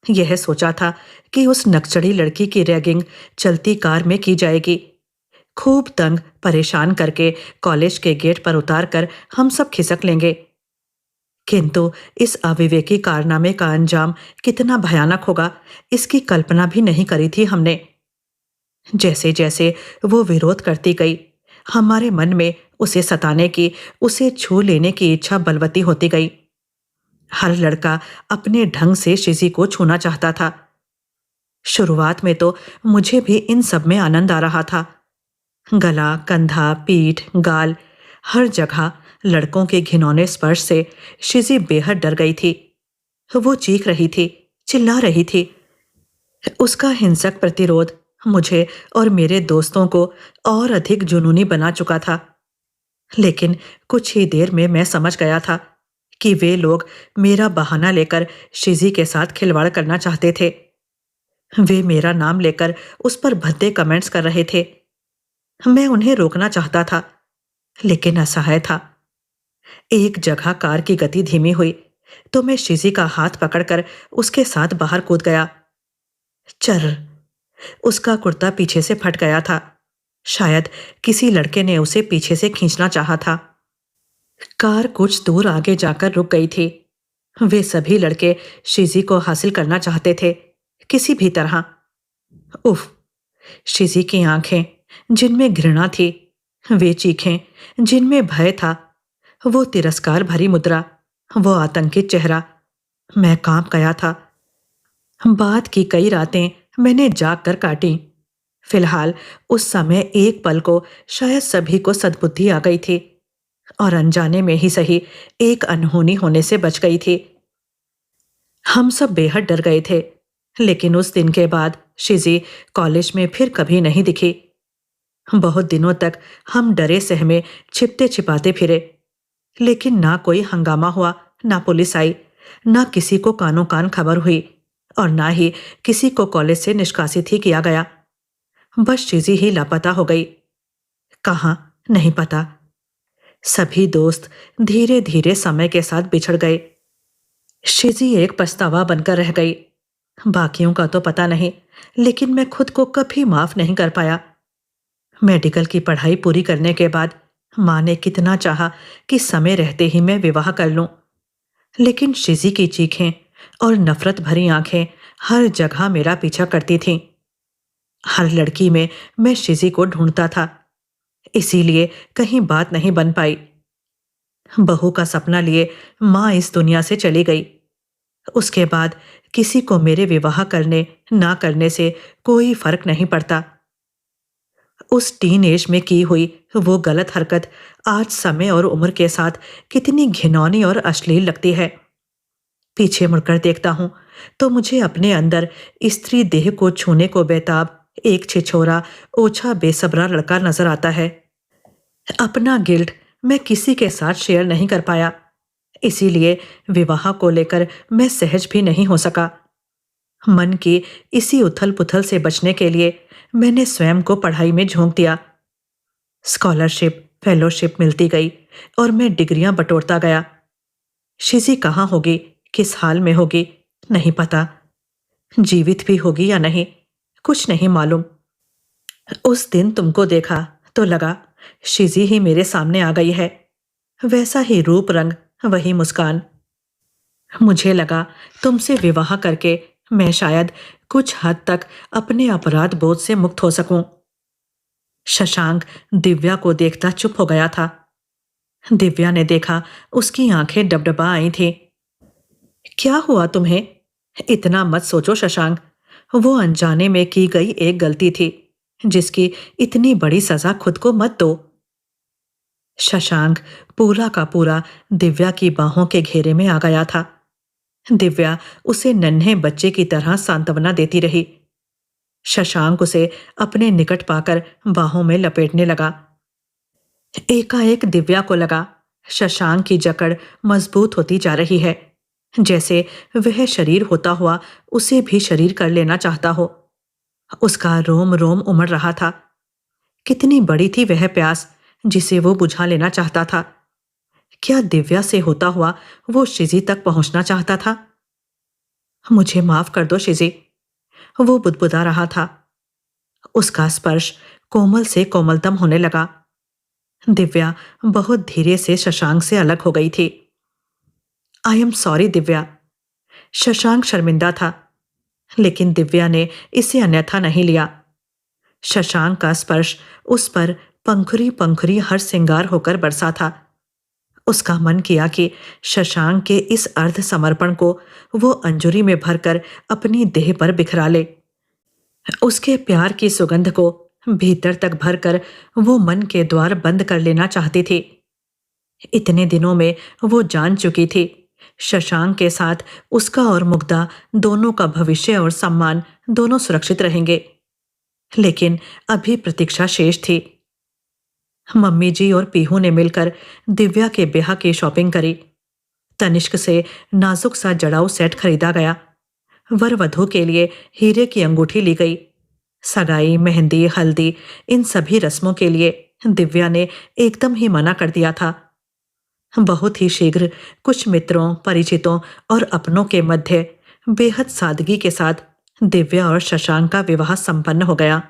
यह सोचा था कि उस नक्सड़ी लड़की की रैगिंग चलती कार में की जाएगी। खूब तंग परेशान करके कॉलेज के गेट पर उतार कर हम सब खिसक लेंगे। किंतु इस अविवेकी कारनामे का अंजाम कितना भयानक होगा, इसकी कल्पना भी नहीं करी थी हमने। जैसे जैसे वो विरोध करती गई, हमारे मन में उसे सताने की, उसे छू लेने की इच्छा बलवती होती गई। हर लड़का अपने ढंग से शिजी को छूना चाहता था। शुरुआत में तो मुझे भी इन सब में आनंद आ रहा था। गला, कंधा, पीठ, गाल, हर जगह लड़कों के घिनौने स्पर्श से शिजी बेहद डर गई थी। वो चीख रही थी, चिल्ला रही थी। उसका हिंसक प्रतिरोध मुझे और मेरे दोस्तों को और अधिक जुनूनी बना चुका था। लेकिन कुछ ही देर में मैं समझ गया था कि वे लोग मेरा बहाना लेकर शिजी के साथ खिलवाड़ करना चाहते थे। वे मेरा नाम लेकर उस पर भद्दे कमेंट्स कर रहे थे। मैं उन्हें रोकना चाहता था, लेकिन असहाय था। एक जगह कार की गति धीमी हुई तो मैं शिजी का हाथ पकड़कर उसके साथ बाहर कूद गया। चर्र! उसका कुर्ता पीछे से फट गया था। शायद किसी लड़के ने उसे पीछे से खींचना चाहा था। कार कुछ दूर आगे जाकर रुक गई थी। वे सभी लड़के शिजी को हासिल करना चाहते थे, किसी भी तरह। उफ! शिजी की आंखें, जिनमें घृणा थी, वे चीखें, जिनमें भय था, वो तिरस्कार भरी मुद्रा, वो आतंकित चेहरा। मैं कांप गया था। बाद की कई रातें मैंने जाग कर काटी। फिलहाल उस समय एक पल को शायद सभी को सद्बुद्धि आ गई थी और अनजाने में ही सही एक अनहोनी होने से बच गई थी। हम सब बेहद डर गए थे, लेकिन उस दिन के बाद शिजी कॉलेज में फिर कभी नहीं दिखी। बहुत दिनों तक हम डरे सहमे छिपते छिपाते फिरे, लेकिन ना कोई हंगामा हुआ, ना पुलिस आई, ना किसी को कानो कान खबर हुई और ना ही किसी को कॉलेज से निष्कासित ही किया गया। बस शिजी ही लापता हो गई। कहाँ, नहीं पता। सभी दोस्त धीरे धीरे समय के साथ बिछड़ गए। शिजी एक पछतावा बनकर रह गई। बाकियों का तो पता नहीं, लेकिन मैं खुद को कभी माफ नहीं कर पाया। मेडिकल की पढ़ाई पूरी करने के बाद माँ ने कितना चाहा कि समय रहते ही मैं विवाह कर लूं, लेकिन शिजी की चीखें और नफरत भरी आंखें हर जगह मेरा पीछा करती थीं। हर लड़की में मैं शिजी को ढूंढता था, इसीलिए कहीं बात नहीं बन पाई। बहू का सपना लिए माँ इस दुनिया से चली गई। उसके बाद किसी को मेरे विवाह करने ना करने से कोई फर्क नहीं पड़ता। उस टीन एज में की हुई वो गलत हरकत आज समय और उम्र के साथ कितनी घिनौनी और अश्लील लगती है। पीछे मुड़कर देखता हूं तो मुझे अपने अंदर स्त्री देह को छूने को बेताब एक छिछोरा, ओछा, बेसब्रा लड़का नजर आता है। अपना गिल्ट मैं किसी के साथ शेयर नहीं कर पाया, इसीलिए विवाह को लेकर मैं सहज भी नहीं हो सका। मन की इसी उथल पुथल से बचने के लिए मैंने स्वयं को पढ़ाई में झोंक दिया। स्कॉलरशिप, फेलोशिप मिलती गई और मैं डिग्रियां बटोरता गया। शिजी कहाँ होगी, किस हाल में होगी, नहीं पता। जीवित भी होगी या नहीं, कुछ नहीं मालूम। उस दिन तुमको देखा तो लगा शिजी ही मेरे सामने आ गई है। वैसा ही रूप रंग, वही मुस्कान। मुझे लगा तुमसे विवाह करके मैं शायद कुछ हद तक अपने अपराध बोध से मुक्त हो सकूं। शशांक दिव्या को देखता चुप हो गया था। दिव्या ने देखा, उसकी आंखें डबडबा आई थी। क्या हुआ तुम्हें? इतना मत सोचो शशांक, वो अनजाने में की गई एक गलती थी, जिसकी इतनी बड़ी सजा खुद को मत दो। शशांक पूरा का पूरा दिव्या की बाहों के घेरे में आ गया था। दिव्या उसे नन्हे बच्चे की तरह सांत्वना देती रही। शशांक उसे अपने निकट पाकर बाहों में लपेटने लगा। एकाएक दिव्या को लगा शशांक की जकड़ मजबूत होती जा रही है, जैसे वह शरीर होता हुआ उसे भी शरीर कर लेना चाहता हो। उसका रोम रोम उमड़ रहा था। कितनी बड़ी थी वह प्यास जिसे वो बुझा लेना चाहता था। क्या दिव्या से होता हुआ वो शिजी तक पहुंचना चाहता था? मुझे माफ कर दो शिजी, वो बुदबुदा रहा था। उसका स्पर्श कोमल से कोमलतम होने लगा। दिव्या बहुत धीरे से शशांक से अलग हो गई थी। I am sorry Divya. Shashank शर्मिंदा था, लेकिन दिव्या ने इसे अन्यथा नहीं लिया। शशांक का स्पर्श उस पर पंखुरी पंखुरी हर श्रृंगार होकर बरसा था। उसका मन किया कि शशांक के इस अर्ध समर्पण को वो अंजुरी में भरकर अपनी देह पर बिखरा ले। उसके प्यार की सुगंध को भीतर तक भरकर वो मन के द्वार बंद कर लेना चाहती थी। इतने दिनों में वो जान चुकी थी शशांक के साथ उसका और मुग्धा दोनों का भविष्य और सम्मान दोनों सुरक्षित रहेंगे। लेकिन अभी प्रतीक्षा शेष थी। मम्मी जी और पीहू ने मिलकर दिव्या के ब्याह की शॉपिंग करी। तनिष्क से नाजुक सा जड़ाऊ सेट खरीदा गया। वर वधू के लिए हीरे की अंगूठी ली गई। सगाई, मेहंदी, हल्दी, इन सभी रस्मों के लिए दिव्या ने एकदम ही मना कर दिया था। बहुत ही शीघ्र कुछ मित्रों, परिचितों और अपनों के मध्य बेहद सादगी के साथ दिव्या और शशांक का विवाह संपन्न हो गया।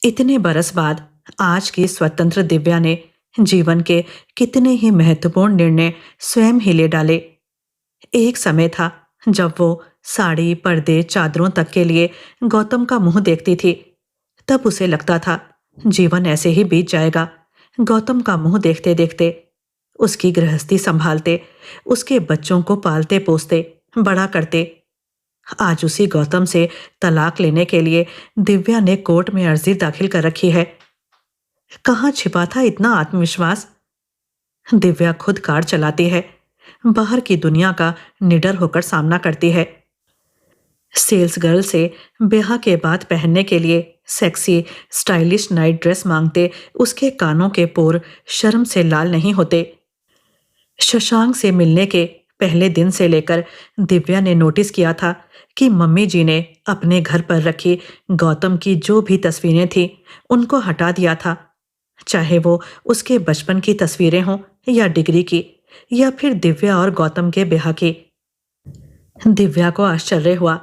इतने बरस बाद आज की स्वतंत्र दिव्या ने जीवन के कितने ही महत्वपूर्ण निर्णय स्वयं ही ले डाले। एक समय था जब वो साड़ी, पर्दे, चादरों तक के लिए गौतम का मुंह देखती थी। तब उसे लगता था जीवन ऐसे ही बीत जाएगा, गौतम का मुंह देखते देखते, उसकी गृहस्थी संभालते, उसके बच्चों को पालते पोसते बड़ा करते। आज उसी गौतम से तलाक लेने के लिए दिव्या ने कोर्ट में अर्जी दाखिल कर रखी है। कहाँ छिपा था इतना आत्मविश्वास? दिव्या खुद कार चलाती है, बाहर की दुनिया का निडर होकर सामना करती है। सेल्स गर्ल से ब्याह के बाद पहनने के लिए सेक्सी स्टाइलिश नाइट ड्रेस मांगते उसके कानों के पोर शर्म से लाल नहीं होते। शशांक से मिलने के पहले दिन से लेकर दिव्या ने नोटिस किया था कि मम्मी जी ने अपने घर पर रखी गौतम की जो भी तस्वीरें थीं उनको हटा दिया था, चाहे वो उसके बचपन की तस्वीरें हों या डिग्री की या फिर दिव्या और गौतम के ब्याह की। दिव्या को आश्चर्य हुआ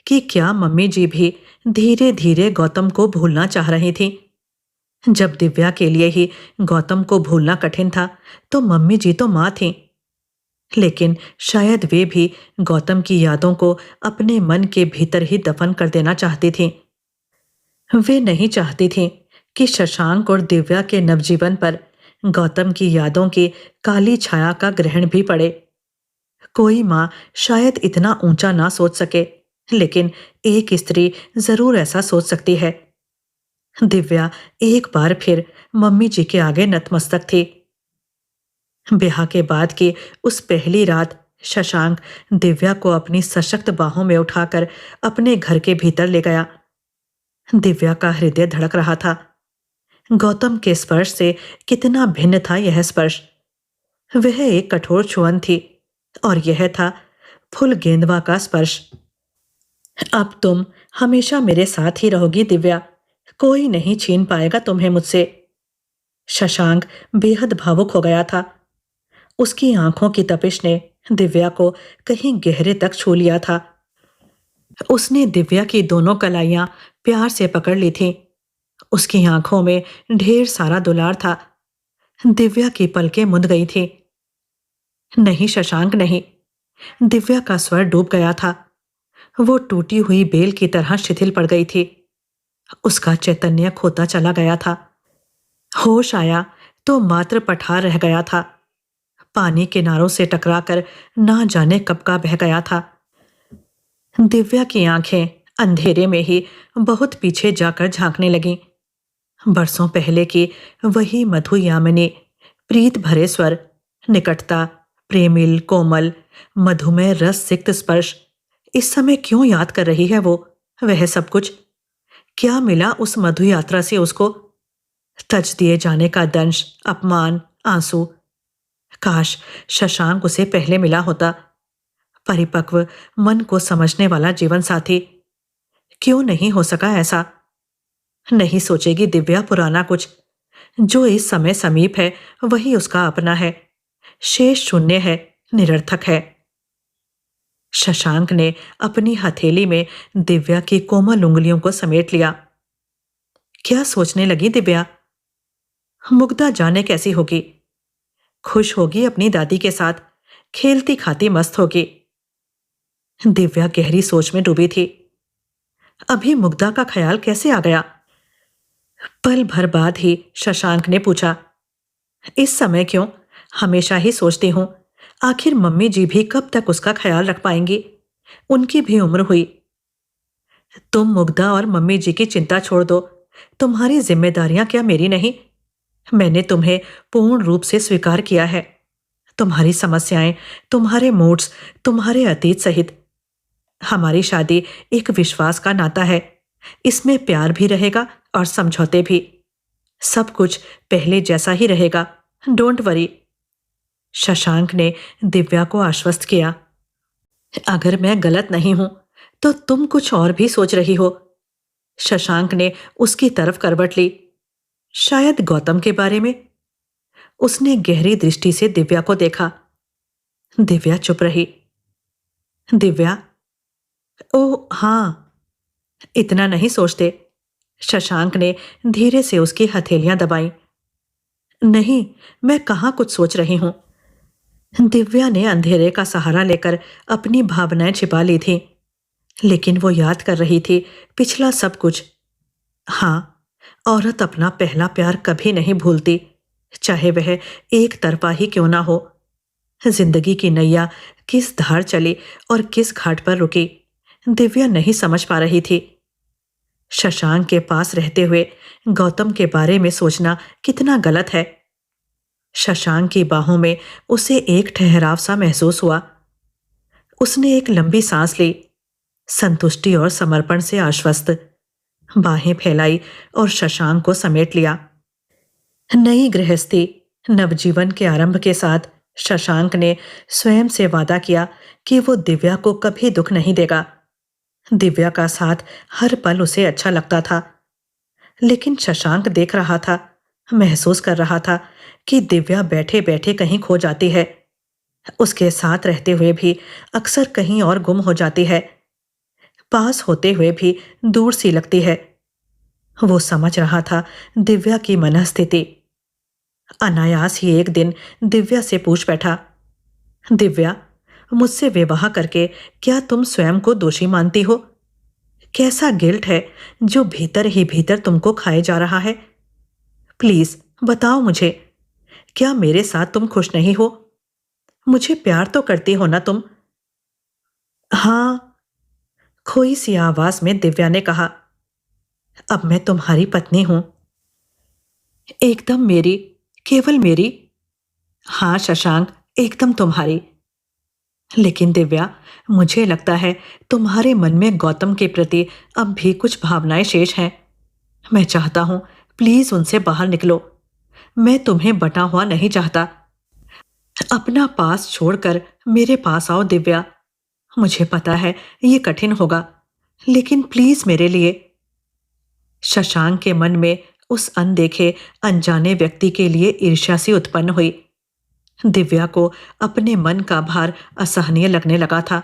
कि क्या मम्मी जी भी धीरे धीरे गौतम को भूलना चाह रही थी। जब दिव्या के लिए ही गौतम को भूलना कठिन था तो मम्मी जी तो माँ थीं। लेकिन शायद वे भी गौतम की यादों को अपने मन के भीतर ही दफन कर देना चाहती थीं। वे नहीं चाहती थीं कि शशांक और दिव्या के नवजीवन पर गौतम की यादों की काली छाया का ग्रहण भी पड़े। कोई माँ शायद इतना ऊंचा ना सोच सके, लेकिन एक स्त्री जरूर ऐसा सोच सकती है। दिव्या एक बार फिर मम्मी जी के आगे नतमस्तक थी। ब्याह के बाद की उस पहली रात शशांक दिव्या को अपनी सशक्त बाहों में उठाकर अपने घर के भीतर ले गया। दिव्या का हृदय धड़क रहा था। गौतम के स्पर्श से कितना भिन्न था यह स्पर्श। वह एक कठोर छुअन थी और यह था फुल गेंदवा का स्पर्श। अब तुम हमेशा मेरे साथ ही रहोगी दिव्या, कोई नहीं छीन पाएगा तुम्हें मुझसे। शशांक बेहद भावुक हो गया था। उसकी आंखों की तपिश ने दिव्या को कहीं गहरे तक छू लिया था। उसने दिव्या की दोनों कलाइयां प्यार से पकड़ ली थीं। उसकी आंखों में ढेर सारा दुलार था। दिव्या की पलकें मुंद गई थी। नहीं शशांक नहीं, दिव्या का स्वर डूब गया था। वो टूटी हुई बेल की तरह शिथिल पड़ गई थी। उसका चैतन्य खोता चला गया था। होश आया तो मात्र पठार रह गया था। पानी किनारों से टकराकर ना जाने कब का बह गया था। दिव्या की आंखें अंधेरे में ही बहुत पीछे जाकर झांकने लगीं। बरसों पहले की वही मधु यामिनी, प्रीत भरे स्वर, निकटता, प्रेमिल, कोमल, मधुमेह रस सिक्त स्पर्श, इस समय क्यों याद कर रही है वो वह सब कुछ? क्या मिला उस मधु यात्रा से उसको? तज दिए जाने का दंश, अपमान, आंसू। काश शशांक उसे पहले मिला होता। परिपक्व, मन को समझने वाला जीवन साथी। क्यों नहीं हो सका ऐसा? नहीं सोचेगी दिव्या पुराना कुछ। जो इस समय समीप है वही उसका अपना है। शेष शून्य है, निरर्थक है। शशांक ने अपनी हथेली में दिव्या की कोमल उंगलियों को समेट लिया। क्या सोचने लगी दिव्या? मुग्धा जाने कैसी होगी। खुश होगी अपनी दादी के साथ, खेलती खाती मस्त होगी। दिव्या गहरी सोच में डूबी थी। अभी मुग्धा का ख्याल कैसे आ गया? पल भर बाद ही शशांक ने पूछा, इस समय क्यों? हमेशा ही सोचती हूं, आखिर मम्मी जी भी कब तक उसका ख्याल रख पाएंगी? उनकी भी उम्र हुई। तुम मुग्धा और मम्मी जी की चिंता छोड़ दो। तुम्हारी जिम्मेदारियां क्या मेरी नहीं? मैंने तुम्हें पूर्ण रूप से स्वीकार किया है। तुम्हारी समस्याएं, तुम्हारे मूड्स, तुम्हारे अतीत सहित। हमारी शादी एक विश्वास का नाता है। इसमें प्यार भी रहेगा और समझौते भी। सब कुछ पहले जैसा ही रहेगा। Don't worry. शशांक ने दिव्या को आश्वस्त किया। अगर मैं गलत नहीं हूं तो तुम कुछ और भी सोच रही हो। शशांक ने उसकी तरफ करवट ली। शायद गौतम के बारे में। उसने गहरी दृष्टि से दिव्या को देखा। दिव्या चुप रही। दिव्या, ओह हाँ, इतना नहीं सोचते। शशांक ने धीरे से उसकी हथेलियां दबाई। नहीं, मैं कहाँ कुछ सोच रही हूं। दिव्या ने अंधेरे का सहारा लेकर अपनी भावनाएं छिपा ली थी, लेकिन वो याद कर रही थी पिछला सब कुछ। हाँ, औरत अपना पहला प्यार कभी नहीं भूलती, चाहे वह एक तरफा ही क्यों ना हो। जिंदगी की नैया किस धार चली और किस घाट पर रुकी, दिव्या नहीं समझ पा रही थी। शशांक के पास रहते हुए गौतम के बारे में सोचना कितना गलत है। शशांक की बाहों में उसे एक ठहराव सा महसूस हुआ। उसने एक लंबी सांस ली, संतुष्टि और समर्पण से आश्वस्त। बाहें फैलाई और शशांक को समेट लिया। नई गृहस्थी, नवजीवन के आरंभ के साथ शशांक ने स्वयं से वादा किया कि वो दिव्या को कभी दुख नहीं देगा। दिव्या का साथ हर पल उसे अच्छा लगता था, लेकिन शशांक देख रहा था, महसूस कर रहा था कि दिव्या बैठे बैठे कहीं खो जाती है। उसके साथ रहते हुए भी अक्सर कहीं और गुम हो जाती है, पास होते हुए भी दूर सी लगती है। वो समझ रहा था दिव्या की मनःस्थिति। अनायास ही एक दिन दिव्या से पूछ बैठा, दिव्या, मुझसे विवाह करके क्या तुम स्वयं को दोषी मानती हो? कैसा गिल्ट है जो भीतर ही भीतर तुमको खाए जा रहा है? प्लीज बताओ मुझे, क्या मेरे साथ तुम खुश नहीं हो? मुझे प्यार तो करती हो ना तुम? हाँ, खोई सी आवाज में दिव्या ने कहा। अब मैं तुम्हारी पत्नी हूं, एकदम मेरी, केवल मेरी। हाँ शशांक, एकदम तुम्हारी। लेकिन दिव्या, मुझे लगता है तुम्हारे मन में गौतम के प्रति अब भी कुछ भावनाएं शेष हैं। मैं चाहता हूं प्लीज उनसे बाहर निकलो। मैं तुम्हें बटा हुआ नहीं चाहता। अपना पास छोड़कर मेरे पास आओ दिव्या। मुझे पता है ये कठिन होगा, लेकिन प्लीज मेरे लिए। शशांक के मन में उस अनदेखे अनजाने व्यक्ति के लिए ईर्ष्या सी उत्पन्न हुई। दिव्या को अपने मन का भार असहनीय लगने लगा था।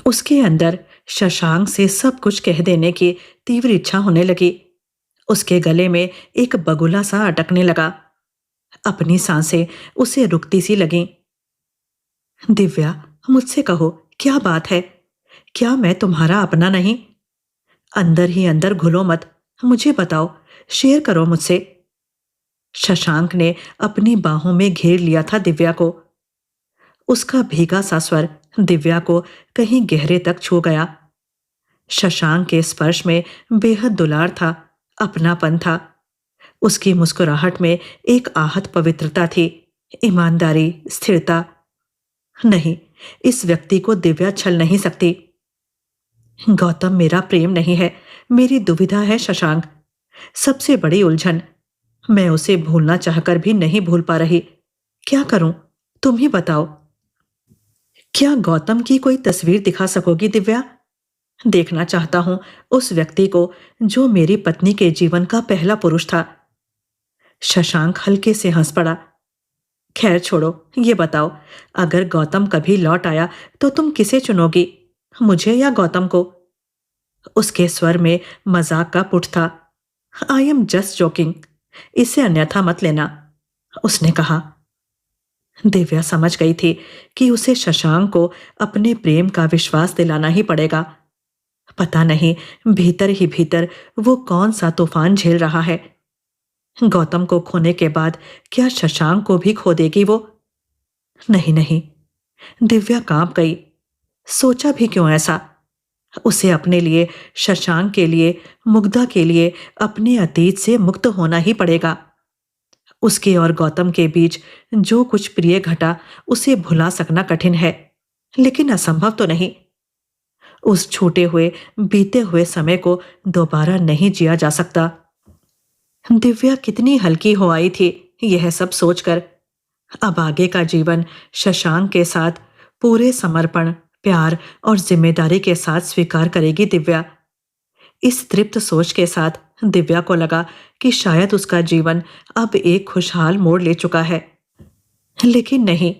उसके अंदर शशांक से सब कुछ कह देने की तीव्र इच्छा होने लगी। उसके गले में एक बगुला सा अटकने लगा। अपनी सांसें उसे रुकती सी लगीं। दिव्या, मुझसे कहो, क्या बात है? क्या मैं तुम्हारा अपना नहीं? अंदर ही अंदर घुलो मत, मुझे बताओ, शेयर करो मुझसे। शशांक ने अपनी बाहों में घेर लिया था दिव्या को। उसका भीगा सा स्वर दिव्या को कहीं गहरे तक छू गया। शशांक के स्पर्श में बेहद दुलार था, अपनापन था। उसकी मुस्कुराहट में एक आहत पवित्रता थी, ईमानदारी, स्थिरता। नहीं, इस व्यक्ति को दिव्या छल नहीं सकती। गौतम मेरा प्रेम नहीं है, मेरी दुविधा है शशांक। सबसे बड़ी उलझन, मैं उसे भूलना चाहकर भी नहीं भूल पा रही। क्या करूं? तुम ही बताओ। क्या गौतम की कोई तस्वीर दिखा सकोगी दिव्या? देखना चाहता हूं उस व्यक्ति को जो मेरी पत्नी के जीवन का पहला पुरुष था। शशांक हल्के से हंस पड़ा। खैर छोड़ो, ये बताओ, अगर गौतम कभी लौट आया तो तुम किसे चुनोगी, मुझे या गौतम को? उसके स्वर में मजाक का पुट था। आई एम जस्ट जोकिंग, इसे अन्यथा मत लेना, उसने कहा। दिव्या समझ गई थी कि उसे शशांक को अपने प्रेम का विश्वास दिलाना ही पड़ेगा। पता नहीं भीतर ही भीतर वो कौन सा तूफान झेल रहा है। गौतम को खोने के बाद क्या शशांक को भी खो देगी वो? नहीं नहीं, दिव्या कांप गई। सोचा भी क्यों ऐसा? उसे अपने लिए, शशांक के लिए, मुग्धा के लिए अपने अतीत से मुक्त होना ही पड़ेगा। उसके और गौतम के बीच जो कुछ प्रिय घटा उसे भुला सकना कठिन है, लेकिन असंभव तो नहीं। उस छूटे हुए, बीते हुए समय को दोबारा नहीं जिया जा सकता। दिव्या कितनी हल्की हो आई थी यह सब सोचकर। अब आगे का जीवन शशांक के साथ पूरे समर्पण, प्यार और जिम्मेदारी के साथ स्वीकार करेगी दिव्या। इस तृप्त सोच के साथ दिव्या को लगा कि शायद उसका जीवन अब एक खुशहाल मोड़ ले चुका है। लेकिन नहीं,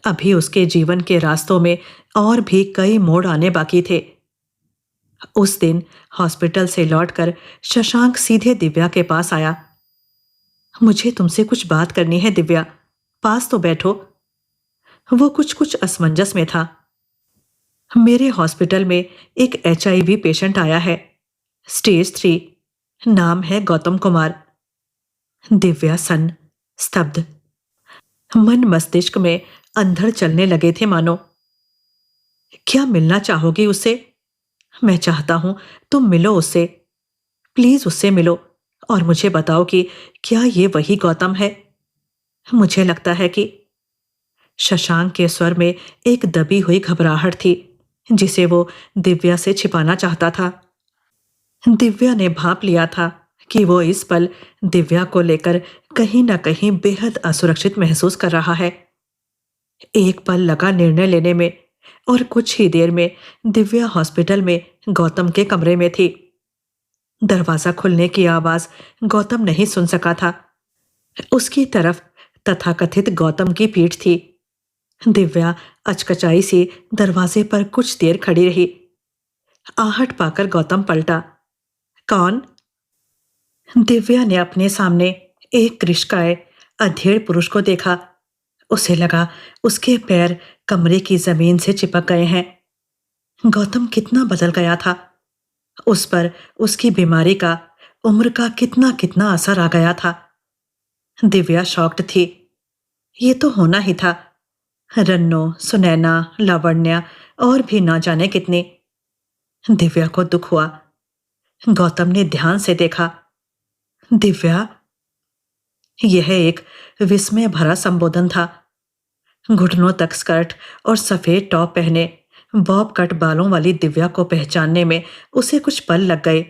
अभी उसके जीवन के रास्तों में और भी कई मोड़ आने बाकी थे। उस दिन हॉस्पिटल से लौटकर शशांक सीधे दिव्या के पास आया। मुझे तुमसे कुछ बात करनी है दिव्या, पास तो बैठो। वो कुछ कुछ असमंजस में था। मेरे हॉस्पिटल में एक एचआईवी पेशेंट आया है, स्टेज 3, नाम है गौतम कुमार। दिव्या स्तब्ध, मन मस्तिष्क में अंधड़ चलने लगे थे मानो। क्या मिलना चाहोगी उससे? मैं चाहता हूं तुम मिलो उससे, प्लीज उससे मिलो और मुझे बताओ कि क्या ये वही गौतम है? मुझे लगता है कि शशांक के स्वर में एक दबी हुई घबराहट थी जिसे वो दिव्या से छिपाना चाहता था। दिव्या ने भांप लिया था कि वो इस पल दिव्या को लेकर कहीं ना कहीं बेहद असुरक्षित महसूस कर रहा है। एक पल लगा निर्णय लेने में और कुछ ही देर में दिव्या हॉस्पिटल में गौतम के कमरे में थी। दरवाजा खुलने की आवाज गौतम नहीं सुन सका था। उसकी तरफ तथाकथित गौतम की पीठ थी। दिव्या अचकचाई सी दरवाजे पर कुछ देर खड़ी रही। आहट पाकर गौतम पलटा। कौन? दिव्या ने अपने सामने एक कृशकाय अधेड़ पुरुष को देखा। उसे लगा उसके पैर कमरे की जमीन से चिपक गए हैं। गौतम कितना बदल गया था। उस पर उसकी बीमारी का, उम्र का कितना कितना असर आ गया था। दिव्या शॉक्ड थी। ये तो होना ही था। रन्नो, सुनैना, लावण्या और भी ना जाने कितनी। दिव्या को दुख हुआ। गौतम ने ध्यान से देखा। दिव्या, यह एक विस्मय भरा संबोधन था। घुटनों तक स्कर्ट और सफेद टॉप पहने बॉब कट बालों वाली दिव्या को पहचानने में उसे कुछ पल लग गए।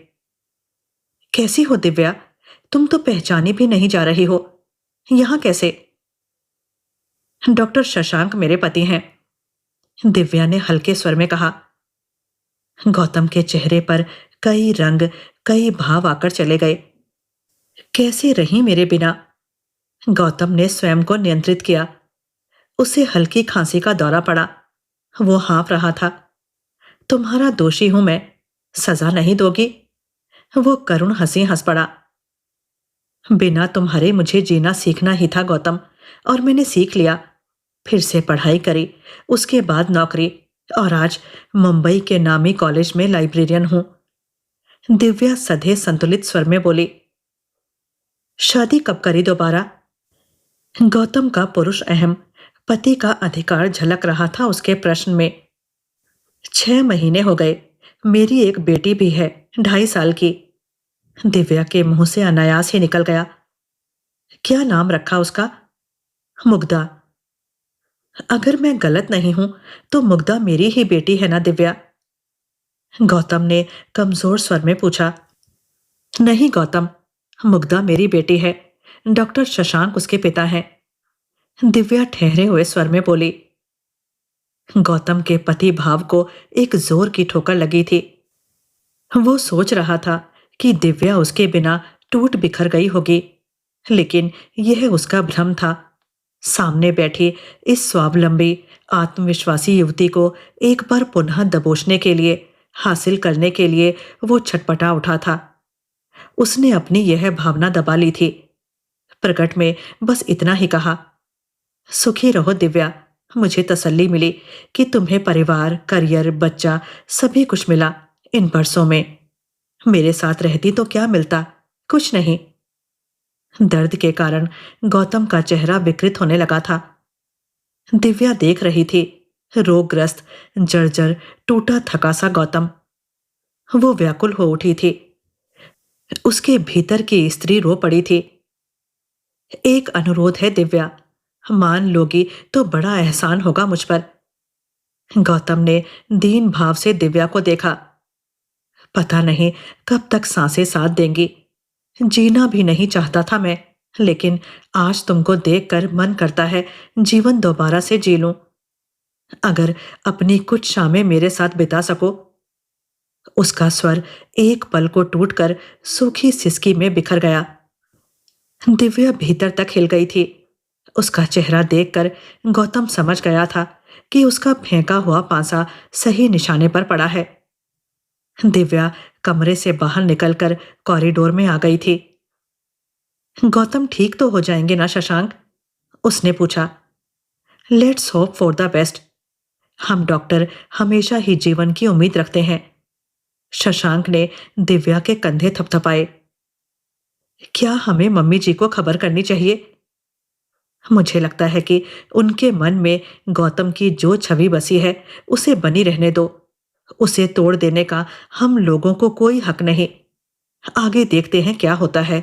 कैसी हो दिव्या? तुम तो पहचानी भी नहीं जा रही हो। यहां कैसे? डॉक्टर शशांक मेरे पति हैं, दिव्या ने हल्के स्वर में कहा। गौतम के चेहरे पर कई रंग, कई भाव आकर चले गए। कैसे रही मेरे बिना? गौतम ने स्वयं को नियंत्रित किया। उसे हल्की खांसी का दौरा पड़ा। वो हाँफ रहा था। तुम्हारा दोषी हूं मैं, सजा नहीं दोगी? वो करुण हंसी हंस पड़ा। बिना तुम्हारे मुझे जीना सीखना ही था गौतम, और मैंने सीख लिया। फिर से पढ़ाई करी, उसके बाद नौकरी, और आज मुंबई के नामी कॉलेज में लाइब्रेरियन हूं। दिव्या सधे संतुलित स्वर में बोली। शादी कब करी दोबारा? गौतम का पुरुष अहम, पति का अधिकार झलक रहा था उसके प्रश्न में। 6 महीने हो गए। मेरी एक बेटी भी है, 2.5 साल की। दिव्या के मुंह से अनायास ही निकल गया। क्या नाम रखा उसका? मुग्धा। अगर मैं गलत नहीं हूं तो मुग्धा मेरी ही बेटी है ना दिव्या? गौतम ने कमजोर स्वर में पूछा। नहीं गौतम, मुग्धा मेरी बेटी है। डॉक्टर शशांक उसके पिता हैं, दिव्या ठहरे हुए स्वर में बोली। गौतम के पति भाव को एक जोर की ठोकर लगी थी। वो सोच रहा था कि दिव्या उसके बिना टूट बिखर गई होगी, लेकिन यह उसका भ्रम था। सामने बैठी इस स्वावलंबी, आत्मविश्वासी युवती को एक बार पुनः दबोचने के लिए, हासिल करने के लिए वो छटपटा उठा था। उसने अपनी यह भावना दबा ली थी। प्रकट में बस इतना ही कहा, सुखी रहो दिव्या। मुझे तसल्ली मिली कि तुम्हें परिवार, करियर, बच्चा सभी कुछ मिला इन बरसों में। मेरे साथ रहती तो क्या मिलता? कुछ नहीं। दर्द के कारण गौतम का चेहरा विकृत होने लगा था। दिव्या देख रही थी, रोगग्रस्त, जर्जर, टूटा थका सा गौतम। वो व्याकुल हो उठी थी। उसके भीतर की स्त्री रो पड़ी थी। एक अनुरोध है दिव्या, मान लोगी तो बड़ा एहसान होगा मुझ पर। गौतम ने दीन भाव से दिव्या को देखा। पता नहीं कब तक सांसें साथ देंगी। जीना भी नहीं चाहता था मैं, लेकिन आज तुमको देखकर मन करता है जीवन दोबारा से जी लूं। अगर अपनी कुछ शामें मेरे साथ बिता सको। उसका स्वर एक पल को टूटकर सूखी सिसकी में बिखर गया। दिव्या भीतर तक हिल गई थी। उसका चेहरा देखकर गौतम समझ गया था कि उसका फेंका हुआ पासा सही निशाने पर पड़ा है। दिव्या कमरे से बाहर निकलकर कॉरिडोर में आ गई थी। गौतम ठीक तो हो जाएंगे ना शशांक? उसने पूछा। Let's hope for the best. हम डॉक्टर हमेशा ही जीवन की उम्मीद रखते हैं। शशांक ने दिव्या के कंधे थपथपाए। क्या हमें मम्मी जी को खबर करनी चाहिए? मुझे लगता है कि उनके मन में गौतम की जो छवि बसी है उसे बनी रहने दो। उसे तोड़ देने का हम लोगों को कोई हक नहीं। आगे देखते हैं क्या होता है।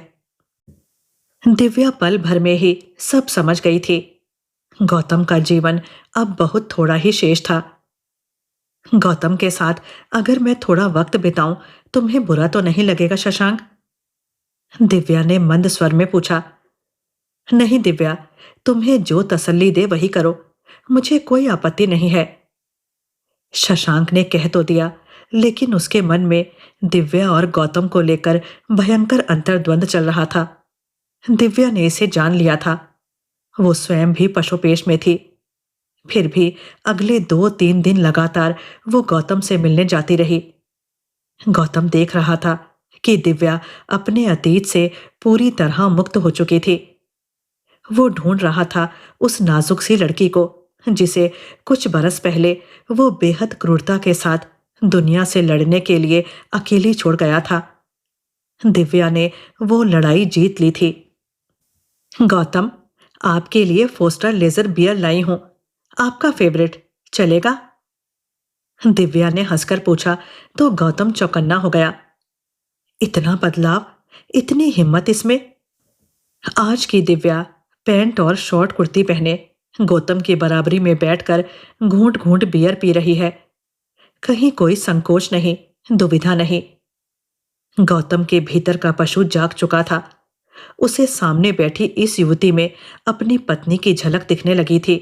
दिव्या पल भर में ही सब समझ गई थी। गौतम का जीवन अब बहुत थोड़ा ही शेष था। गौतम के साथ अगर मैं थोड़ा वक्त बिताऊं, तुम्हें बुरा तो नहीं लगेगा शशांक? दिव्या ने मंद स्वर में पूछा। नहीं दिव्या, तुम्हें जो तसल्ली दे वही करो। मुझे कोई आपत्ति नहीं है। शशांक ने कह तो दिया, लेकिन उसके मन में दिव्या और गौतम को लेकर भयंकर अंतर्द्वंद चल रहा था। दिव्या ने इसे जान लिया था। वो स्वयं भी पशुपेश में थी। फिर भी अगले 2-3 दिन लगातार वो गौतम से मिलने जाती रही। गौतम देख रहा था कि दिव्या अपने अतीत से पूरी तरह मुक्त हो चुकी थी। वो ढूंढ रहा था उस नाजुक सी लड़की को जिसे कुछ बरस पहले वो बेहद क्रूरता के साथ दुनिया से लड़ने के लिए अकेली छोड़ गया था। दिव्या ने वो लड़ाई जीत ली थी। गौतम, आपके लिए फोस्टर लेजर बियर लाई हूं, आपका फेवरेट, चलेगा? दिव्या ने हंसकर पूछा तो गौतम चौकन्ना हो गया। इतना बदलाव, इतनी हिम्मत इसमें? आज की दिव्या पैंट और शॉर्ट कुर्ती पहने गौतम की बराबरी में बैठकर घूंट घूंट बियर पी रही है। कहीं कोई संकोच नहीं, दुविधा नहीं। गौतम के भीतर का पशु जाग चुका था। उसे सामने बैठी इस युवती में अपनी पत्नी की झलक दिखने लगी थी।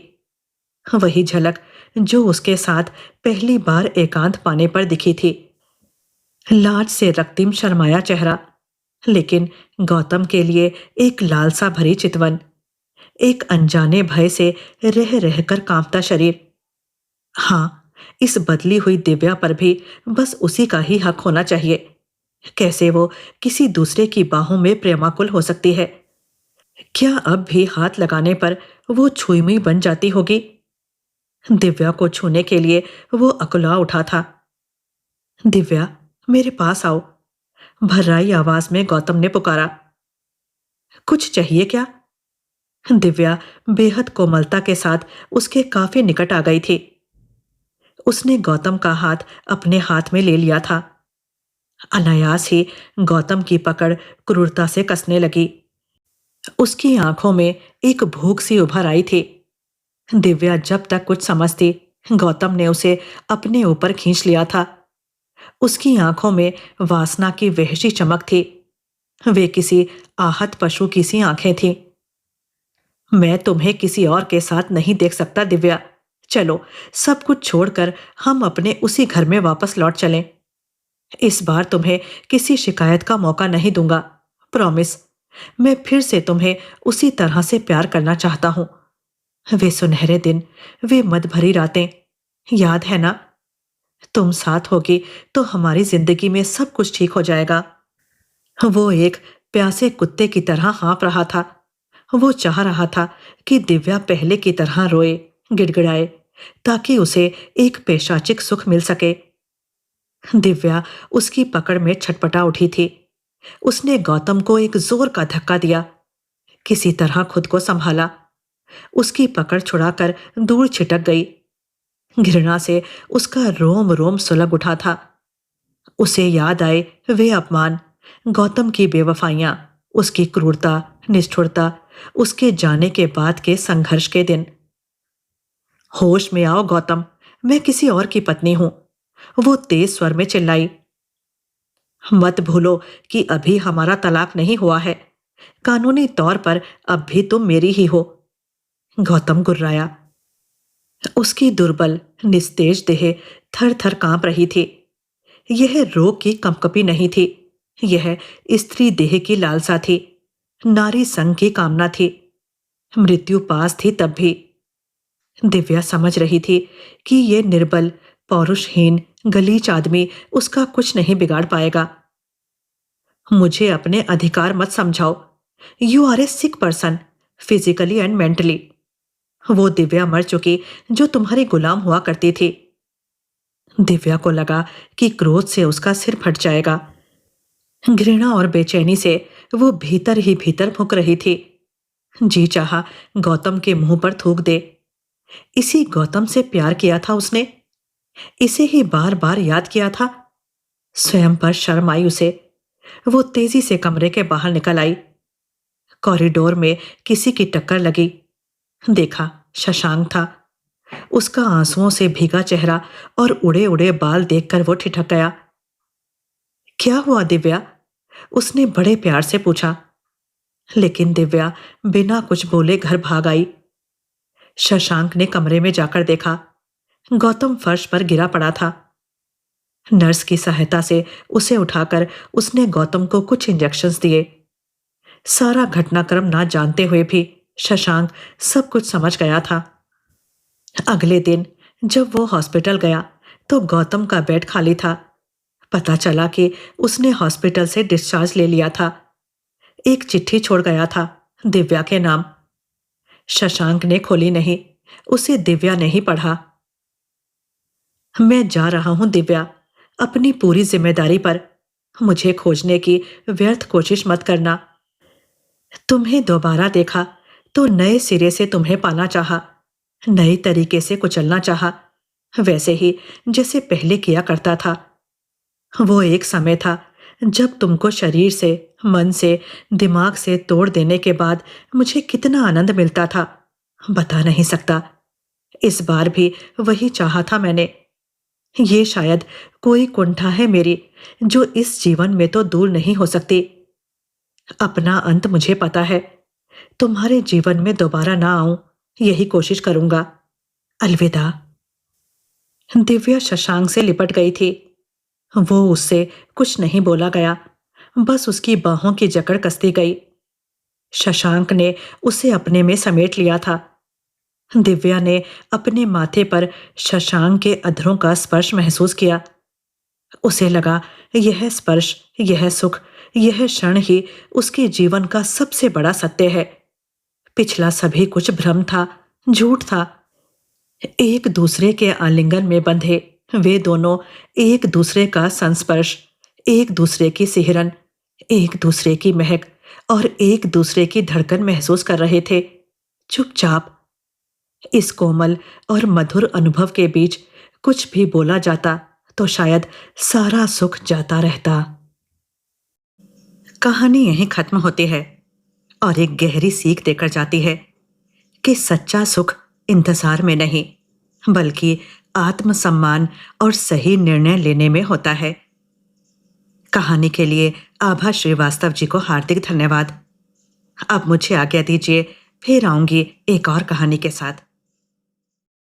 वही झलक जो उसके साथ पहली बार एकांत पाने पर दिखी थी। लाज से रक्तिम शर्माया चेहरा, लेकिन गौतम के लिए एक लालसा भरी चितवन, एक अनजाने भय से रह रहकर कांपता शरीर। हाँ, इस बदली हुई दिव्या पर भी बस उसी का ही हक होना चाहिए। कैसे वो किसी दूसरे की बाहों में प्रेमाकुल हो सकती है? क्या अब भी हाथ लगाने पर वो छुई बन जाती होगी? दिव्या को छूने के लिए वो अकुला उठा था। दिव्या, मेरे पास आओ, भर्राई आवाज में गौतम ने पुकारा। कुछ चाहिए क्या? दिव्या बेहद कोमलता के साथ उसके काफी निकट आ गई थी। उसने गौतम का हाथ अपने हाथ में ले लिया था। अनायास ही गौतम की पकड़ क्रूरता से कसने लगी। उसकी आंखों में एक भूख सी उभर आई थी। दिव्या जब तक कुछ समझती, गौतम ने उसे अपने ऊपर खींच लिया था। उसकी आंखों में वासना की वहशी चमक थी। वे किसी आहत पशु की सी आंखें थीं। मैं तुम्हें किसी और के साथ नहीं देख सकता दिव्या। चलो, सब कुछ छोड़कर हम अपने उसी घर में वापस लौट चलें। इस बार तुम्हें किसी शिकायत का मौका नहीं दूंगा, प्रॉमिस। मैं फिर से तुम्हें उसी तरह से प्यार करना चाहता हूं, वे सुनहरे दिन, वे मद भरी रातें, याद है ना? तुम साथ होगी तो हमारी जिंदगी में सब कुछ ठीक हो जाएगा। वो एक प्यासे कुत्ते की तरह हाँफ रहा था। वो चाह रहा था कि दिव्या पहले की तरह रोए, गिड़गिड़ाए, ताकि उसे एक पैशाचिक सुख मिल सके। दिव्या उसकी पकड़ में छटपटा उठी थी। उसने गौतम को एक जोर का धक्का दिया, किसी तरह खुद को संभाला, उसकी पकड़ छुड़ाकर दूर छिटक गई। घृणा से उसका रोम रोम सुलग उठा था। उसे याद आए वे अपमान, गौतम की बेवफाइयां, उसकी क्रूरता, निष्ठुरता, उसके जाने के बाद के संघर्ष के दिन। होश में आओ गौतम, मैं किसी और की पत्नी हूं, वो तेज स्वर में चिल्लाई। मत भूलो कि अभी हमारा तलाक नहीं हुआ है। कानूनी तौर पर अब भी तुम मेरी ही हो। गौतम गुर्राया। उसकी दुर्बल, निस्तेज देह थर थर कांप रही थी। यह रोग की कंपकपी नहीं थी, यह स्त्री देह की लालसा थी, नारी संग की कामना थी। मृत्यु पास थी तब भी। दिव्या समझ रही थी कि ये निर्बल, पौरुषहीन, गलीच आदमी उसका कुछ नहीं बिगाड़ पाएगा। मुझे अपने अधिकार मत समझाओ। You are a sick person, physically and mentally. वो दिव्या मर चुकी जो तुम्हारी गुलाम हुआ करती थी। दिव्या को लगा कि क्रोध से उसका सिर फट जाएगा। घृणा और बेचैनी से वो भीतर ही भीतर फूंक रही थी। जी चाहा गौतम के मुंह पर थूक दे। इसी गौतम से प्यार किया था उसने, इसे ही बार बार याद किया था। स्वयं पर शर्म आई उसे। वो तेजी से कमरे के बाहर निकल आई। कॉरिडोर में किसी की टक्कर लगी। देखा, शशांक था। उसका आंसुओं से भीगा चेहरा और उड़े उड़े बाल देखकर वो ठिठक गया। क्या हुआ दिव्या? उसने बड़े प्यार से पूछा। लेकिन दिव्या बिना कुछ बोले घर भाग आई। शशांक ने कमरे में जाकर देखा, गौतम फर्श पर गिरा पड़ा था। नर्स की सहायता से उसे उठाकर उसने गौतम को कुछ इंजेक्शंस दिए। सारा घटनाक्रम ना जानते हुए भी शशांक सब कुछ समझ गया था। अगले दिन जब वो हॉस्पिटल गया तो गौतम का बेड खाली था। पता चला कि उसने हॉस्पिटल से डिस्चार्ज ले लिया था। एक चिट्ठी छोड़ गया था, दिव्या के नाम। शशांक ने खोली नहीं, उसे दिव्या ने ही पढ़ा। मैं जा रहा हूं दिव्या, अपनी पूरी जिम्मेदारी पर। मुझे खोजने की व्यर्थ कोशिश मत करना। तुम्हें दोबारा देखा तो नए सिरे से तुम्हें पाना चाहा, नए तरीके से कुचलना चाहा, वैसे ही जैसे पहले किया करता था। वो एक समय था जब तुमको शरीर से, मन से, दिमाग से तोड़ देने के बाद मुझे कितना आनंद मिलता था, बता नहीं सकता। इस बार भी वही चाहा था मैंने। ये शायद कोई कुंठा है मेरी जो इस जीवन में तो दूर नहीं हो सकती। अपना अंत मुझे पता है। तुम्हारे जीवन में दोबारा ना आऊं, यही कोशिश करूंगा। अलविदा। दिव्या शशांक से लिपट गई थी। वो उससे कुछ नहीं बोला गया, बस उसकी बाहों की जकड़ कसती गई। शशांक ने उसे अपने में समेट लिया था। दिव्या ने अपने माथे पर शशांक के अधरों का स्पर्श महसूस किया। उसे लगा यह स्पर्श, यह सुख, यह क्षण ही उसके जीवन का सबसे बड़ा सत्य है। पिछला सभी कुछ भ्रम था, झूठ था। एक दूसरे के आलिंगन में बंधे वे दोनों एक दूसरे का संस्पर्श, एक दूसरे की सिहरन, एक दूसरे की महक और एक दूसरे की धड़कन महसूस कर रहे थे, चुपचाप। इस कोमल और मधुर अनुभव के बीच कुछ भी बोला जाता तो शायद सारा सुख जाता रहता। कहानी यहीं खत्म होती है और एक गहरी सीख देकर जाती है कि सच्चा सुख इंतजार में नहीं, बल्कि आत्मसम्मान और सही निर्णय लेने में होता है। कहानी के लिए आभा श्रीवास्तव जी को हार्दिक धन्यवाद। अब मुझे आज्ञा दीजिए, फिर आऊंगी एक और कहानी के साथ।